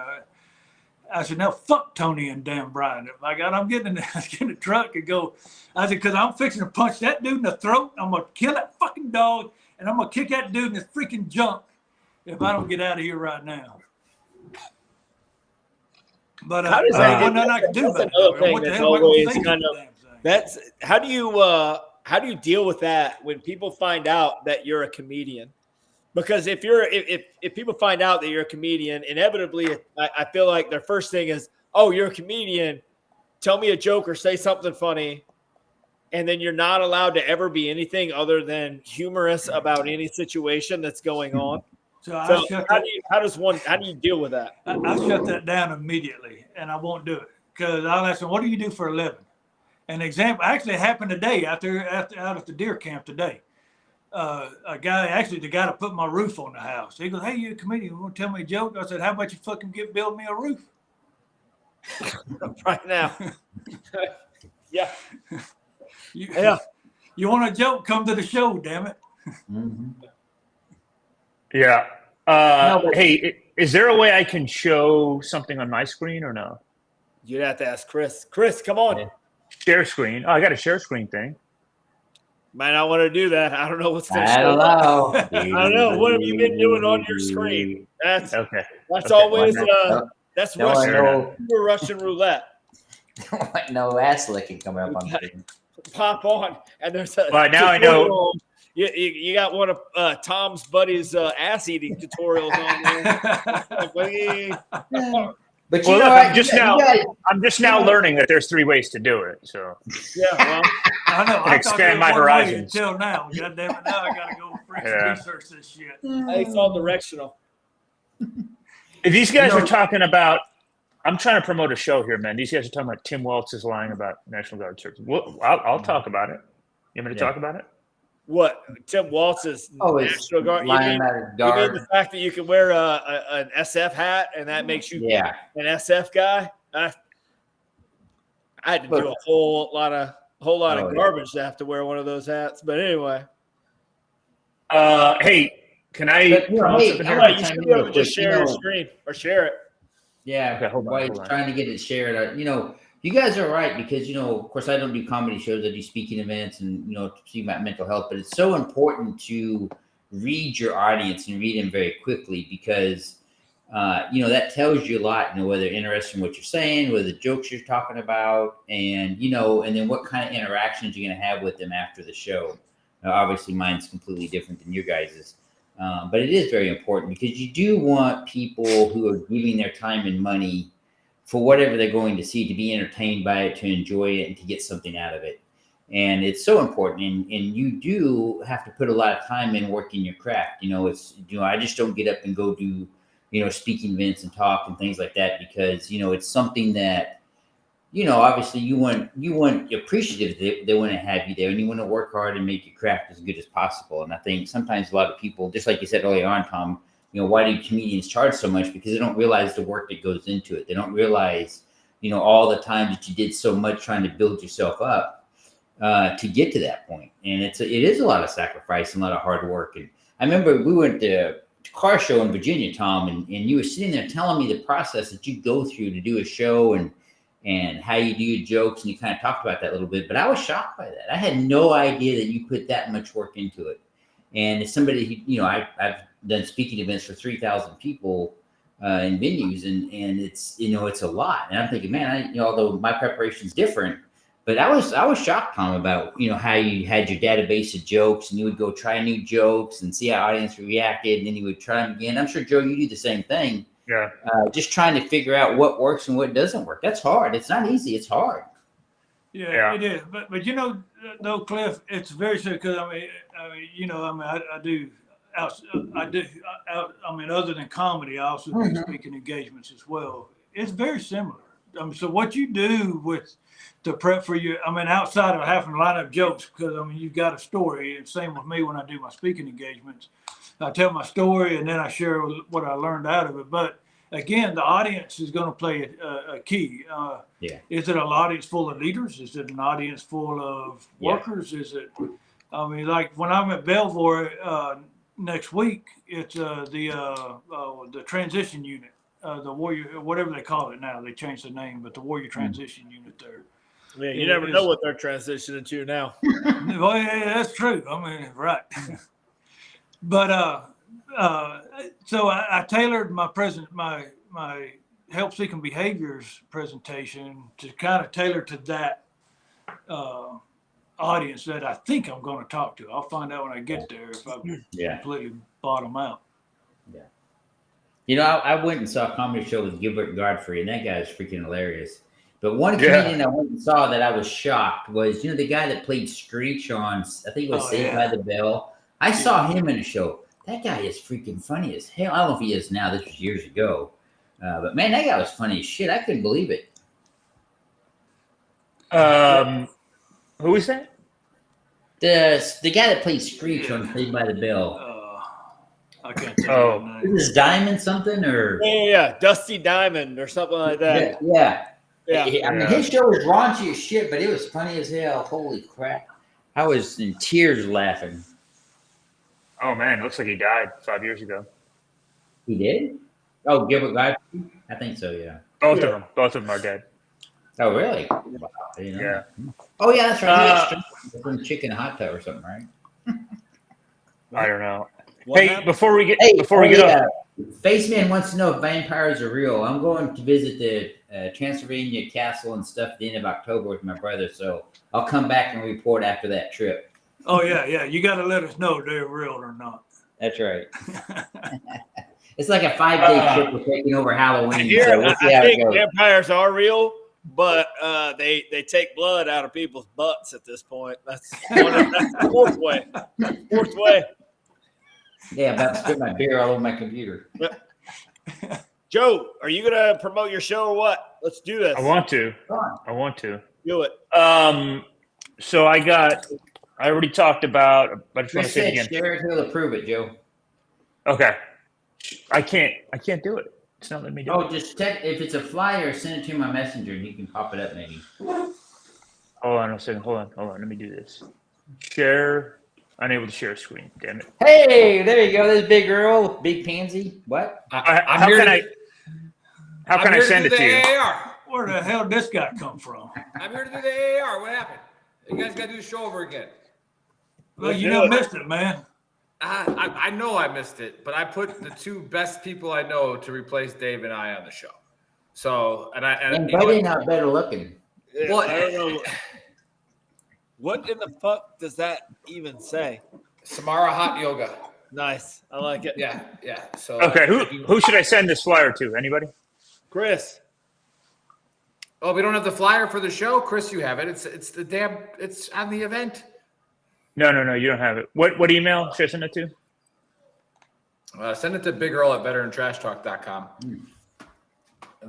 I said, now fuck Tony and damn Brian. My God, I'm getting in the truck and go. I said, because I'm fixing to punch that dude in the throat. I'm going to kill that fucking dog, and I'm going to kick that dude in his freaking junk if I don't get out of here right now. But there's nothing I can do about it. What the hell am I going to say to the damn thing? That's how do you deal with that when people find out that you're a comedian? Because if people find out that you're a comedian, inevitably, I feel like their first thing is, oh, you're a comedian. Tell me a joke or say something funny. And then you're not allowed to ever be anything other than humorous about any situation that's going on. So how do you deal with that? I shut that down immediately, and I won't do it because I'll ask them, what do you do for a living? An example actually happened today out at the deer camp today. The guy that put my roof on the house. He goes, hey, you a comedian, you want to tell me a joke? I said, how about you fucking build me a roof? Right now. Yeah. You want a joke? Come to the show, damn it. Mm-hmm. Yeah. Hey, is there a way I can show something on my screen or no? You'd have to ask Chris. Chris, come on. Share screen. Oh, I got a share screen thing. Might not want to do that. I don't know what's going to I don't know. I don't know. What have you been doing on your screen? That's okay. That's always that's Russian roulette. No ass licking coming up on the screen. Pop on, and there's a. Well, now I know. You got one of Tom's buddies' ass eating tutorials on there. But I'm just now learning that there's 3 ways to do it. So yeah, well, I know. I expand my horizons until now. God damn it! Now I gotta go research this shit. It's all directional. If these guys are talking about, I'm trying to promote a show here, man. These guys are talking about Tim Welts is lying about National Guard service. Well, I'll talk about it. You want me to talk about it? What? Tim Waltz is National Guard. You mean the fact that you can wear an SF hat and that makes you an SF guy? I had to do a whole lot of garbage to have to wear one of those hats. But anyway. Hey, can I promote something here? You should be able to just share your screen or share it. Yeah. Okay, hold on. Trying to get it shared. You guys are right because, of course, I don't do comedy shows. I do speaking events and, speak about mental health. But it's so important to read your audience and read them very quickly because, that tells you a lot, whether they're interested in what you're saying, whether the jokes you're talking about, and then what kind of interactions you're going to have with them after the show. Now, obviously, mine's completely different than your guys's. But it is very important because you do want people who are giving their time and money for whatever they're going to see, to be entertained by it, to enjoy it, and to get something out of it. And it's so important. And you do have to put a lot of time in working your craft. I just don't get up and go do, speaking events and talk and things like that because, it's something that, obviously you want appreciative they want to have you there and you want to work hard and make your craft as good as possible. And I think sometimes a lot of people, just like you said earlier on, Tom, why do comedians charge so much? Because they don't realize the work that goes into it. They don't realize, all the time that you did so much trying to build yourself up to get to that point. And it is a lot of sacrifice and a lot of hard work. And I remember we went to car show in Virginia, Tom, and you were sitting there telling me the process that you go through to do a show and how you do your jokes, and you kind of talked about that a little bit, but I was shocked by that. I had no idea that you put that much work into it. And as somebody who, I've done speaking events for 3,000 people in venues, and it's, it's a lot. And I'm thinking, man, although my preparation is different, but I was shocked, Tom, about, how you had your database of jokes, and you would go try new jokes and see how audience reacted, and then you would try them again. I'm sure, Joe, you do the same thing. Yeah. Just trying to figure out what works and what doesn't work. That's hard. It's not easy. It's hard. Yeah. It is. But though, Cliff, it's very serious because I do. Other than comedy, I also do speaking engagements as well. It's very similar. So what you do with the prep for you, outside of having to line up jokes, because you've got a story. And same with me when I do my speaking engagements. I tell my story and then I share what I learned out of it. But again, the audience is going to play a key. Is it an audience full of leaders? Is it an audience full of workers? Is it? Like when I'm at Belvoir next week, it's the transition unit, the Warrior, whatever they call it now. They changed the name, but the Warrior Transition Unit there. Yeah, you never know what they're transitioning to now. Well, yeah, that's true. Right. But so I tailored my help-seeking behaviors presentation to kind of tailor to that audience that I think I'm going to talk to. I'll find out when I get there if I completely bottom out. Yeah. I went and saw a comedy show with Gilbert Godfrey, and that guy is freaking hilarious. But one comedian I went and saw that I was shocked was, the guy that played Screech on, I think it was Saved by the Bell. I saw him in a show. That guy is freaking funny as hell. I don't know if he is now. This was years ago. But, man, that guy was funny as shit. I couldn't believe it. Who is that? The guy that played Screech on Saved by the Bell. I can't tell you his name. Is this Diamond something? Or? Yeah, Dusty Diamond or something like that. Yeah. His show was raunchy as shit, but it was funny as hell. Holy crap. I was in tears laughing. Oh, man, looks like he died 5 years ago. He did? Oh, Gilbert Godfrey? I think so, yeah. Both of them are dead. Oh, really? Wow, Yeah. Oh, yeah, that's right. From Chicken Hot Tub or something, right? I don't know. What before we get off. Faceman wants to know if vampires are real. I'm going to visit the Transylvania Castle and stuff at the end of October with my brother, so I'll come back and report after that trip. Oh, yeah. You got to let us know if they're real or not. That's right. It's like a 5-day trip we're taking over Halloween. I think vampires are real, but they take blood out of people's butts at this point. That's the fourth way. Fourth way. Yeah, I'm about to spit my beer all over my computer. Joe, are you going to promote your show or what? Let's do this. I want to. Do it. So I already talked about, but I just want to say it again. Share it, he'll approve it, Joe. Okay. I can't do it. It's not letting me do it. Oh, just text, if it's a flyer, send it to my messenger and you can pop it up maybe. Hold on a second. Hold on. Let me do this. Share. Unable to share screen. Damn it. Hey, there you go. There's Big Earl, Big Pansy. What? How can I send it to you? AAR. Where the hell did this guy come from? I'm here to do the AAR. What happened? You guys got to do the show over again. Well, you never missed it, man. I know I missed it, but I put the two best people I know to replace Dave and I on the show. So, and Buddy not better looking. Well, I don't know. What in the fuck does that even say? Samara Hot Yoga. Nice. I like it. Yeah. So okay, who should I send this flyer to? Anybody? Chris. Oh, we don't have the flyer for the show? Chris, you have it. It's on the event. No, you don't have it. What email should I send it to? Send it to Big Earl at VeteranTrashTalk.com. And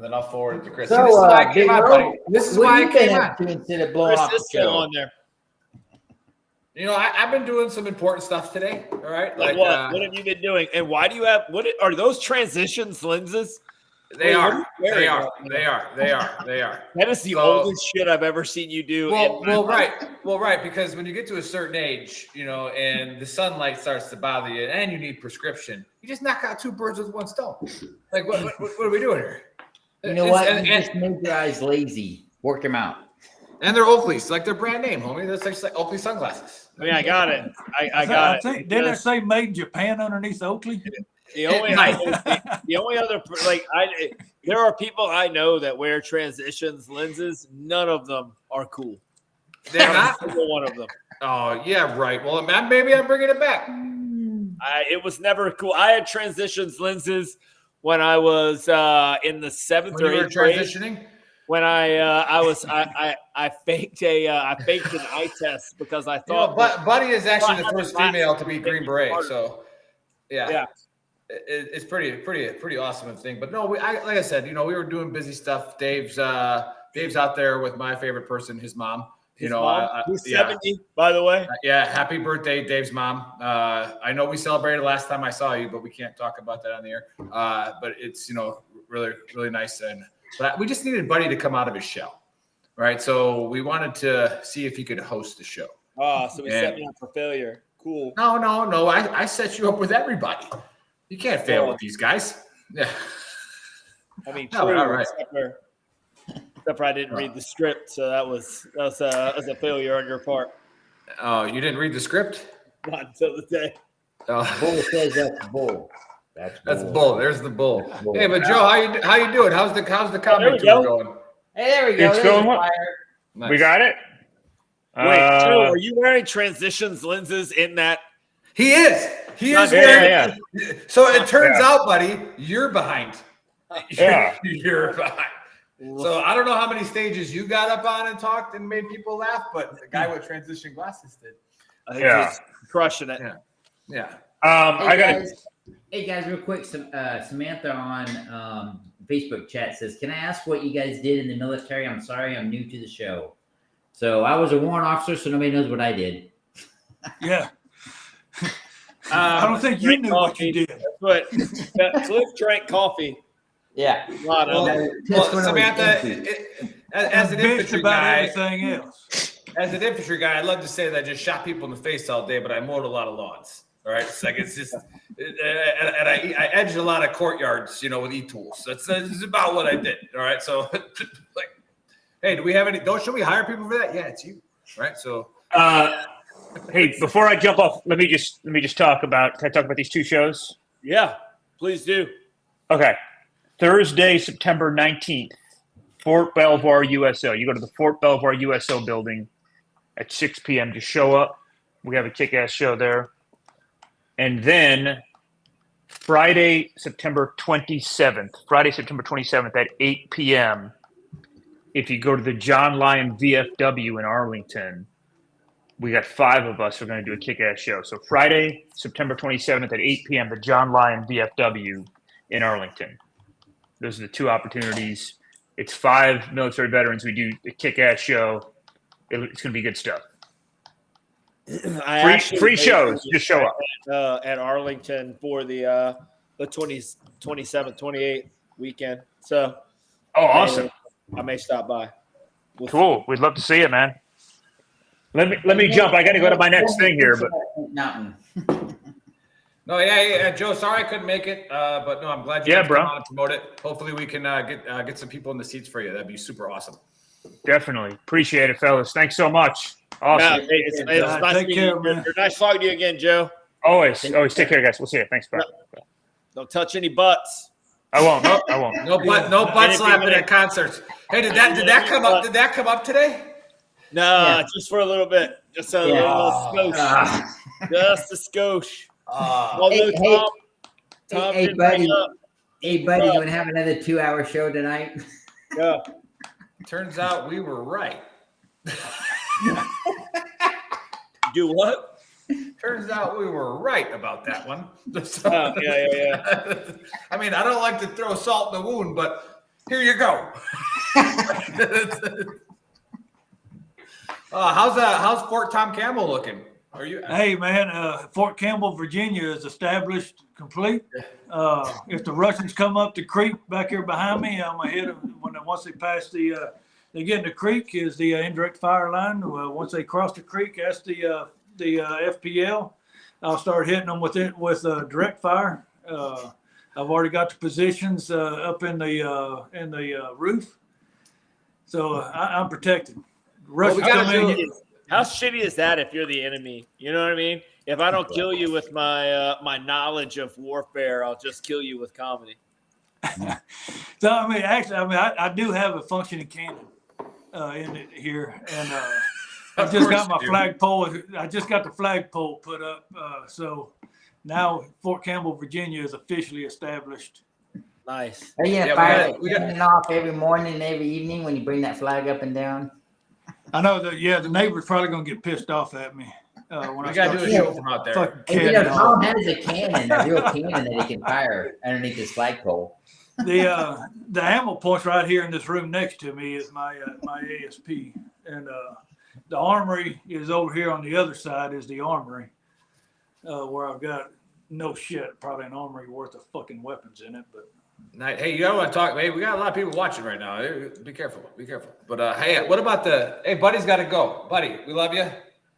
then I'll forward it to Chris. So, this is why I came on. Instead of blowing off Chris is still on there. I've been doing some important stuff today. All right. Like what? What have you been doing? And why do you have? Are those transitions lenses? They Wait, are. what They are are. you They are. They are. They are. That is the So- oldest shit I've ever seen you do. Well, right. Because when you get to a certain age, and the sunlight starts to bother you, and you need prescription, you just knock out 2 birds with 1 stone. Like, what are we doing here? You know what? You just make your eyes lazy. Work them out. And they're Oakley's, like their brand name, homie. That's like Oakley sunglasses. I mean, I got it. I got it. Think, didn't it say made in Japan underneath Oakley? The only other there are people I know that wear transitions lenses. None of them are cool. They're not. Single one of them. Oh yeah, right. Well, maybe I'm bringing it back. It was never cool. I had transitions lenses when I was in the 7th When or you were 8th grade. transitioning. When I faked an eye test because I thought Buddy is actually the having first glasses female to be Green Beret. harder. So yeah. It's pretty awesome thing. But no, like I said, we were doing busy stuff. Dave's out there with my favorite person, his mom. Mom, who's 70, by the way. Yeah, happy birthday, Dave's mom. I know we celebrated last time I saw you, but we can't talk about that on the air. But it's really really nice, but we just needed Buddy to come out of his shell, right? So we wanted to see if he could host the show. Oh, so we set me up for failure. Cool. No. I set you up with everybody. You can't fail with these guys. Yeah. I mean, No, true. all right. Except for I didn't read the script, so that was a failure on your part. Oh, you didn't read the script? Not until the day. Oh. Bull says that's bull. That's bull. There's the bull. Hey, but Joe, how you doing? How's the comedy tour going? Hey, there we go. It's There's going a well. fire. Nice. We got it. Wait, Joe, are you wearing transitions lenses in that? He is. He is. Yeah. So it turns out, buddy, you're behind. Yeah. You're behind. So I don't know how many stages you got up on and talked and made people laugh, but the guy with transition glasses did. Just crushing it. Yeah. Hey guys, real quick. Samantha on Facebook chat says, "Can I ask what you guys did in the military? I'm sorry, I'm new to the show." So I was a warrant officer, so nobody knows what I did. Yeah. I don't think you knew what you did. But Cliff drank coffee. Yeah. Well, Samantha, as an Bitched infantry about guy, everything else. as an infantry guy, I'd love to say that I just shot people in the face all day, but I mowed a lot of lawns. All right, it's like it's just, and I edged a lot of courtyards, with e-tools. That's about what I did. All right, so like, hey, do we have any? Should we hire people for that? Yeah, it's you. Right, so. Hey, before I jump off, let me just talk about. Can I talk about these 2 shows? Yeah, please do. Okay. Thursday, September 19th, Fort Belvoir, USO. You go to the Fort Belvoir USO building at 6 p.m. Just show up. We have a kick-ass show there. And then Friday, September 27th at 8 p.m., if you go to the John Lyon VFW in Arlington, we got 5 of us who are going to do a kick-ass show. So Friday, September 27th at 8 p.m., the John Lyon VFW in Arlington. Those are the 2 opportunities. It's 5 military veterans. We do a kick-ass show. It's going to be good stuff. Free shows. Just show up. At Arlington for the 27th, 28th weekend. So, awesome. I may stop by. Cool. We'd love to see you, man. Let me jump. I got to go to my next thing here, but No, yeah, Joe. Sorry I couldn't make it, but no, I'm glad you come on and promote it. Hopefully, we can get some people in the seats for you. That'd be super awesome. Definitely appreciate it, fellas. Thanks so much. Awesome. It's nice meeting you. You're nice talking to you again, Joe. Always take care, guys. We'll see you. Thanks, bye. Don't touch any butts. I won't. I won't. No butt slapping at concerts. Hey, did that come up? Did that come up today? No, just for a little bit. Just a little skosh. Just a skosh. Tom hey, didn't buddy. bring up. Hey, buddy, you want to have another 2-hour show tonight? Yeah. Turns out we were right. Do what? Turns out we were right about that one. Yeah. I mean, I don't like to throw salt in the wound, but here you go. How's Fort Tom Cambell looking? Are you? Hey, man, Fort Campbell, Virginia is established, complete. If the Russians come up the creek back here behind me, I'm going to hit them. Once they pass they get in the creek is the indirect fire line. Once they cross the creek, that's the FPL. I'll start hitting them with direct fire. I've already got the positions up in the roof, so I'm protected. Russians come in. How shitty is that if you're the enemy? You know what I mean? If I don't kill you with my my knowledge of warfare, I'll just kill you with comedy. So I do have a functioning cannon in it here, and I just got my flagpole. I just got the flagpole put up, so now Fort Campbell, Virginia, is officially established. Nice. Are you gonna fire the cannon off every morning and every evening when you bring that flag up and down? I know that. Yeah, the neighbor's probably gonna get pissed off at me when We gotta do a show from out there. Tom has a cannon, a real cannon that he can fire underneath his flagpole. The ammo point's right here in this room next to me is my ASP, and the armory is over here on the other side. Is the armory where I've got probably an armory worth of fucking weapons in it, but. Hey, you don't want to talk. Hey, we got a lot of people watching right now. Be careful. But hey, what about hey, Buddy's got to go. Buddy, we love you.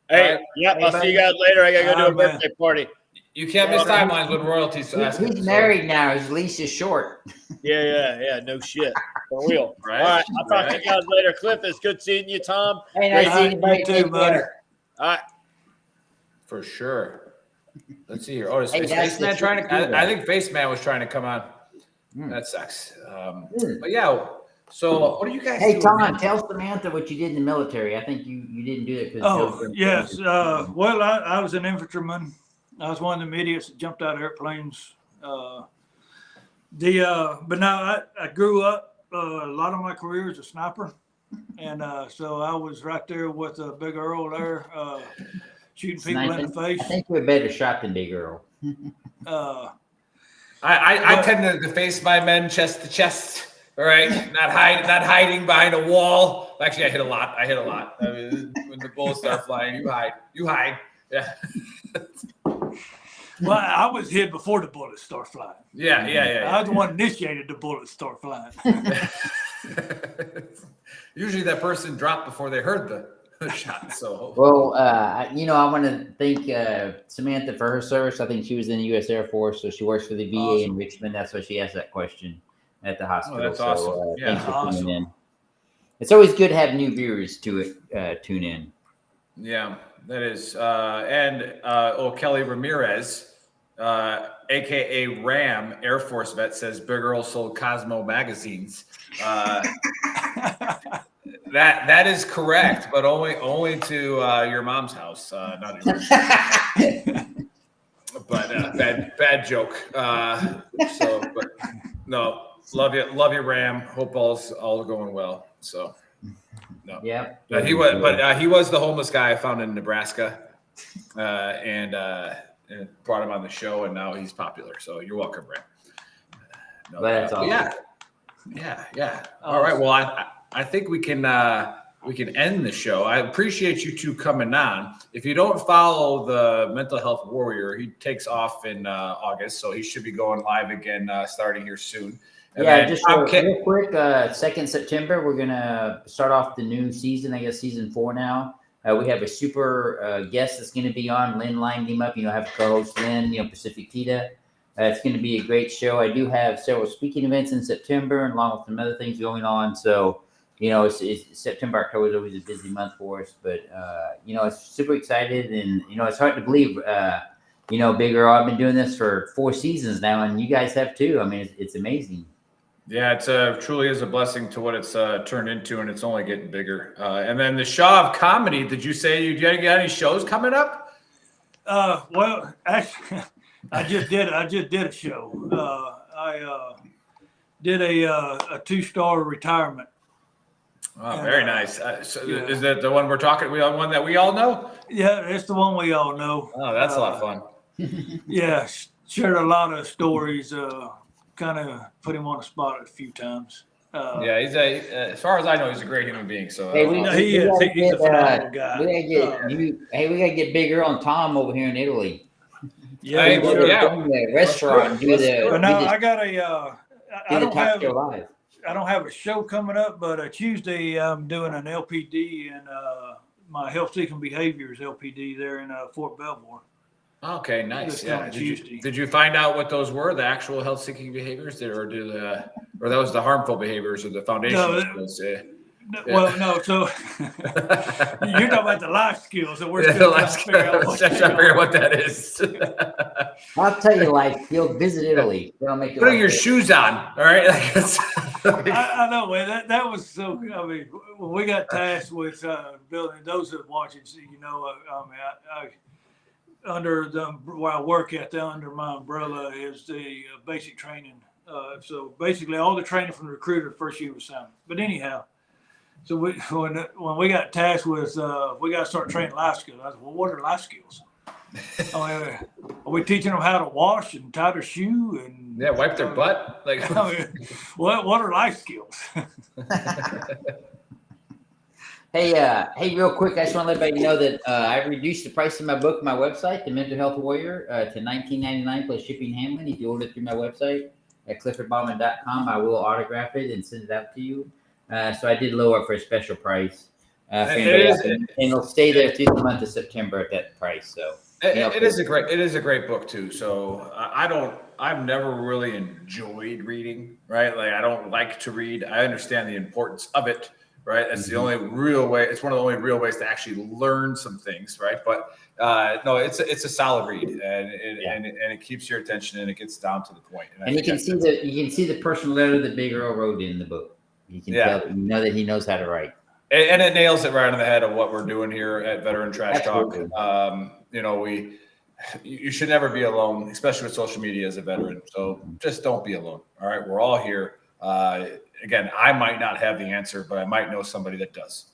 Hey, I'll see you guys later. I gotta go do a birthday party. You can't miss timelines when royalties. He's married now. His leash is short. Yeah. No shit. For real. Right. All right. I'll talk to you guys later. Cliff, it's good seeing you, Tom. Hey, nice seeing you, buddy. You too, buddy. All right. For sure. Let's see here. Oh, is Hey, Face Man trying to? true, I think Face Man was trying to come on. That sucks. But yeah. So what do you guys? Hey, Tom, tell Samantha what you did in the military. I think you didn't do it. Oh, yes. Well, I was an infantryman. I was one of them idiots that jumped out of airplanes. But now I grew up. A lot of my career as a sniper, and so I was right there with Big Earl there, shooting people in the face. I think you're a better shot than Big Earl. I tend to face my men chest to chest. All right, not hiding behind a wall. Actually, I hit a lot. I mean, when the bullets start flying, you hide. Yeah. Well, I was hit before the bullets start flying. Yeah. I was the one initiated the bullets start flying. Usually, that person dropped before they heard the shot. So, well, I want to thank Samantha for her service. I think she was in the U.S. Air Force, so she works for the VA in Richmond. That's why she asked that question at the hospital. Oh, that's awesome. Thanks for tuning in. It's always good to have new viewers to tune in. Yeah, that is. And Kelly Ramirez, aka Ram, Air Force vet, says Big Earl sold Cosmo magazines. That is correct, but only to your mom's house, not yours. But bad joke. But no, love you, Ram. Hope all going well. So, no. Yeah. He was the homeless guy I found in Nebraska, and brought him on the show, and now he's popular. So you're welcome, Ram. That's awesome. Yeah. All right. Well, I think we can end the show. I appreciate you two coming on. If you don't follow the Mental Health Warrior, he takes off in August, so he should be going live again starting here soon. And just real quick, 2nd September, we're going to start off the new season, I guess season 4 now. We have a super guest that's going to be on. Lynn lined him up. I have co-host Lynn, Pacific Tita. It's going to be a great show. I do have several speaking events in September, and along with some other things going on. So, it's September, October is always a busy month for us. But, it's super excited. And, it's hard to believe, Big Earl, I've been doing this for 4 seasons now, and you guys have too. I mean, it's amazing. Yeah, it truly is a blessing to what it's turned into, and it's only getting bigger. And then the Shah of Comedy, did you say you got any shows coming up? Well, actually, I just did a show. I did a 2-star retirement. Oh, very nice. Is that the one one that we all know? Yeah, it's the one we all know. Oh, that's a lot of fun. Yeah, shared a lot of stories. Kind of put him on the spot a few times. Yeah, he's as far as I know, he's a great human being. So Hey, he is. He's a phenomenal guy. We gotta get Big Earl and Tom over here in Italy. Yeah, Hey, sure. The restaurant. But no, I got a. I don't have. Live. I don't have a show coming up, but Tuesday I'm doing an LPD and my health seeking behaviors LPD there in Fort Belvoir. Okay, nice. Yeah. Tuesday. Did you find out what those were? The actual health seeking behaviors, or that was the harmful behaviors or the foundation skills? Well, no. So you're talking about the life skills, so we're still trying to figure out what that is. I'll tell you, life skill. Visit Italy. They'll make putting your shoes on. All right. I know, man. That was so. I mean, when we got tasked with building, those that are watching, you know, I under where I work at, under my umbrella is the basic training. So basically, all the training from the recruiter first year was assignment. But anyhow, so when we got tasked with we got to start training life skills. I said, well, what are life skills? Are we teaching them how to wash and tie their shoe and wipe their butt? Like, what are life skills? Hey, real quick, I just want to let everybody know that I've reduced the price of my book, my website, The Mental Health Warrior, to $19.99 plus shipping and handling. If you order it through my website at cliffordbauman.com, I will autograph it and send it out to you. So I did lower it for a special price. And it'll stay there through the month of September at that price. So it is a great book too. So I've never really enjoyed reading, right? Like I don't like to read. I understand the importance of it. Right. That's the only real way. It's one of the only real ways to actually learn some things. Right. But no, it's a solid read and it keeps your attention and it gets down to the point. And you can see the personal letter that Big Earl wrote in the book. You can tell, you know that he knows how to write. And it nails it right on the head of what we're doing here at Veteran Trash Talk. You know, you should never be alone, especially with social media as a veteran. So just don't be alone. All right. We're all here. Again, I might not have the answer, but I might know somebody that does.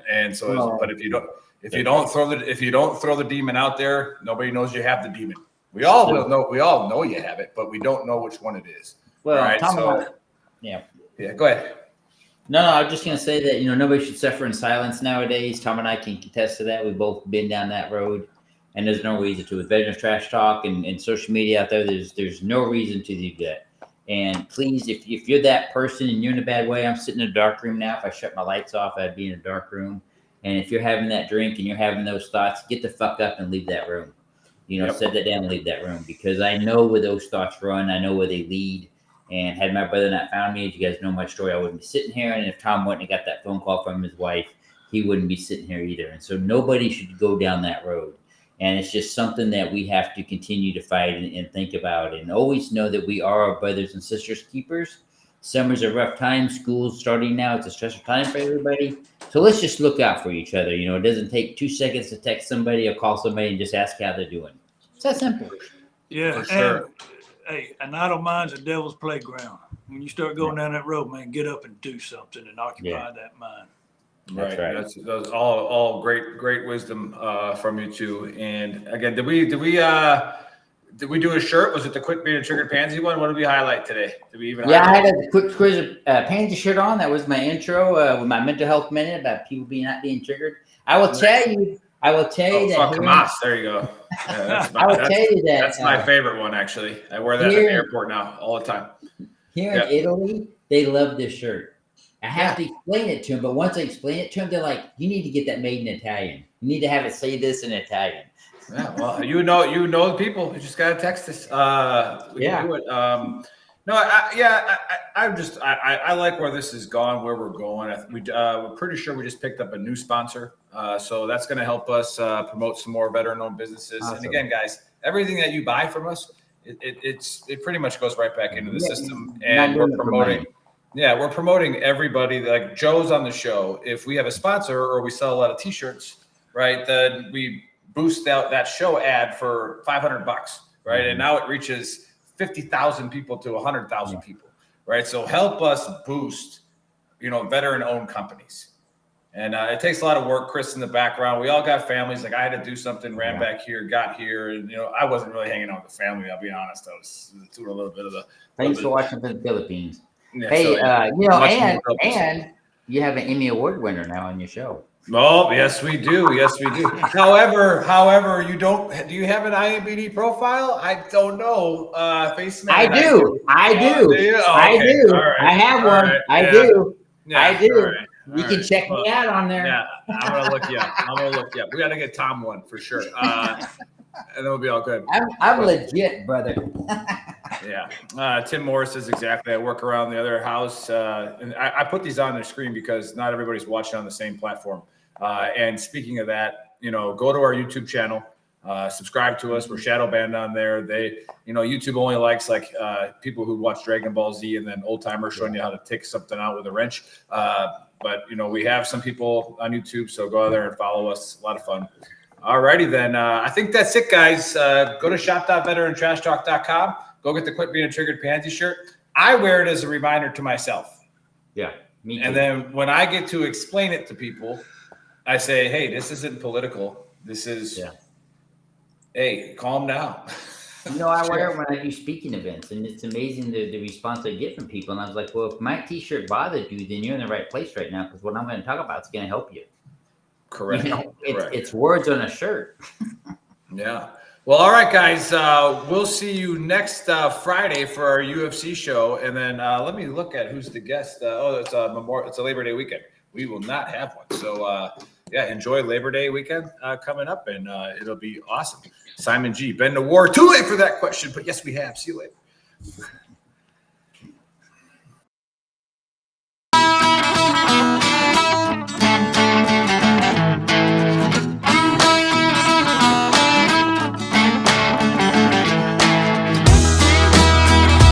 And so, but if you don't throw the demon out there, nobody knows you have the demon. We all know you have it, but we don't know which one it is. Well, all right, Tom, yeah, go ahead. No, I was just going to say that, nobody should suffer in silence nowadays. Tom and I can contest to that. We've both been down that road, and there's no reason to. With Veterans Trash Talk and social media out there, there's no reason to do that. And please, if you're that person and you're in a bad way, I'm sitting in a dark room now. If I shut my lights off, I'd be in a dark room. And if you're having that drink and you're having those thoughts, get the fuck up and leave that room. Set that down and leave that room, because I know where those thoughts run. I know where they lead. And had my brother not found me, as you guys know my story, I wouldn't be sitting here. And if Tom wouldn't have got that phone call from his wife, he wouldn't be sitting here either. And so nobody should go down that road. And it's just something that we have to continue to fight and think about, and always know that we are our brothers and sisters keepers. Summer's a rough time. School's starting now. It's a stressful time for everybody. So let's just look out for each other. It doesn't take 2 seconds to text somebody or call somebody and just ask how they're doing. It's that simple. Yeah. For sure. Hey, an idle mind's a devil's playground. When you start going down that road, man, get up and do something and occupy that mind. Right. That's all great wisdom from you two. And again, did we do a shirt? Was it the Quit Being a Triggered Pansy one? What did we highlight today? Did we even? I had a quick quiz pansy shirt on. That was my intro with my mental health minute about people not being triggered. I will tell you that. Come on, there you go. Yeah, that's my favorite one, actually. I wear that at the airport now all the time. Here in Italy, they love this shirt. I have to explain it to them, but once I explain it to them, they're like, "You need to get that made in Italian. You need to have it say this in Italian." Yeah, well, you know the people. You just gotta text us. We can do it. I like where this has gone, where we're going. We're pretty sure we just picked up a new sponsor, so that's going to help us promote some more veteran-owned businesses. Awesome. And again, guys, everything that you buy from us, it pretty much goes right back into the system, and we're promoting. Yeah, we're promoting everybody. Like Joe's on the show. If we have a sponsor or we sell a lot of T-shirts, right, then we boost out that show ad for $500, right, and now it reaches 50,000 people to 100,000 people, right? So help us boost, veteran-owned companies. And it takes a lot of work. Chris in the background. We all got families. Like I had to do something, ran back here, got here, and I wasn't really hanging out with the family. I'll be honest. I was doing a little bit of the. Thanks for watching from the Philippines. Yeah, Hey, so, you know, much and more help. and you have an Emmy Award winner now on your show. Oh, yes, we do. Yes, we do. However, you don't. Do you have an IMDb profile? I don't know. Face Man. I do. I do. Do you? Oh, I okay. do. All right. I have All one. right. I Yeah. do. Yeah. I do. All right. You All can right. check Well, me out on there. Yeah, I'm gonna look you up. We got to get Tom one for sure. And then we'll be all good. I'm legit, brother. Yeah. Tim Morris says exactly. I work around the other house. And I put these on their screen because not everybody's watching on the same platform. And speaking of that, go to our YouTube channel, subscribe to us. We're shadow banned on there. YouTube only likes people who watch Dragon Ball Z and then old timers showing you how to take something out with a wrench. But we have some people on YouTube, so go out there and follow us. A lot of fun. All righty then. I think that's it, guys. Go to shop.VeteranTrashTalk.com. Go get the Quit Being a Triggered Pansy shirt. I wear it as a reminder to myself. Yeah, me too. And then when I get to explain it to people, I say, hey, this isn't political. This is, hey, calm down. I wear it when I do speaking events, and it's amazing the response I get from people. And I was like, well, if my T-shirt bothered you, then you're in the right place right now, because what I'm going to talk about is going to help you. Correct. It's words on a shirt. Yeah. Well, all right, guys. We'll see you next Friday for our UFC show, and then let me look at who's the guest. It's a Labor Day weekend. We will not have one. So, enjoy Labor Day weekend coming up, and it'll be awesome. Simon G. Been to war. Too late for that question, but yes, we have. See you later.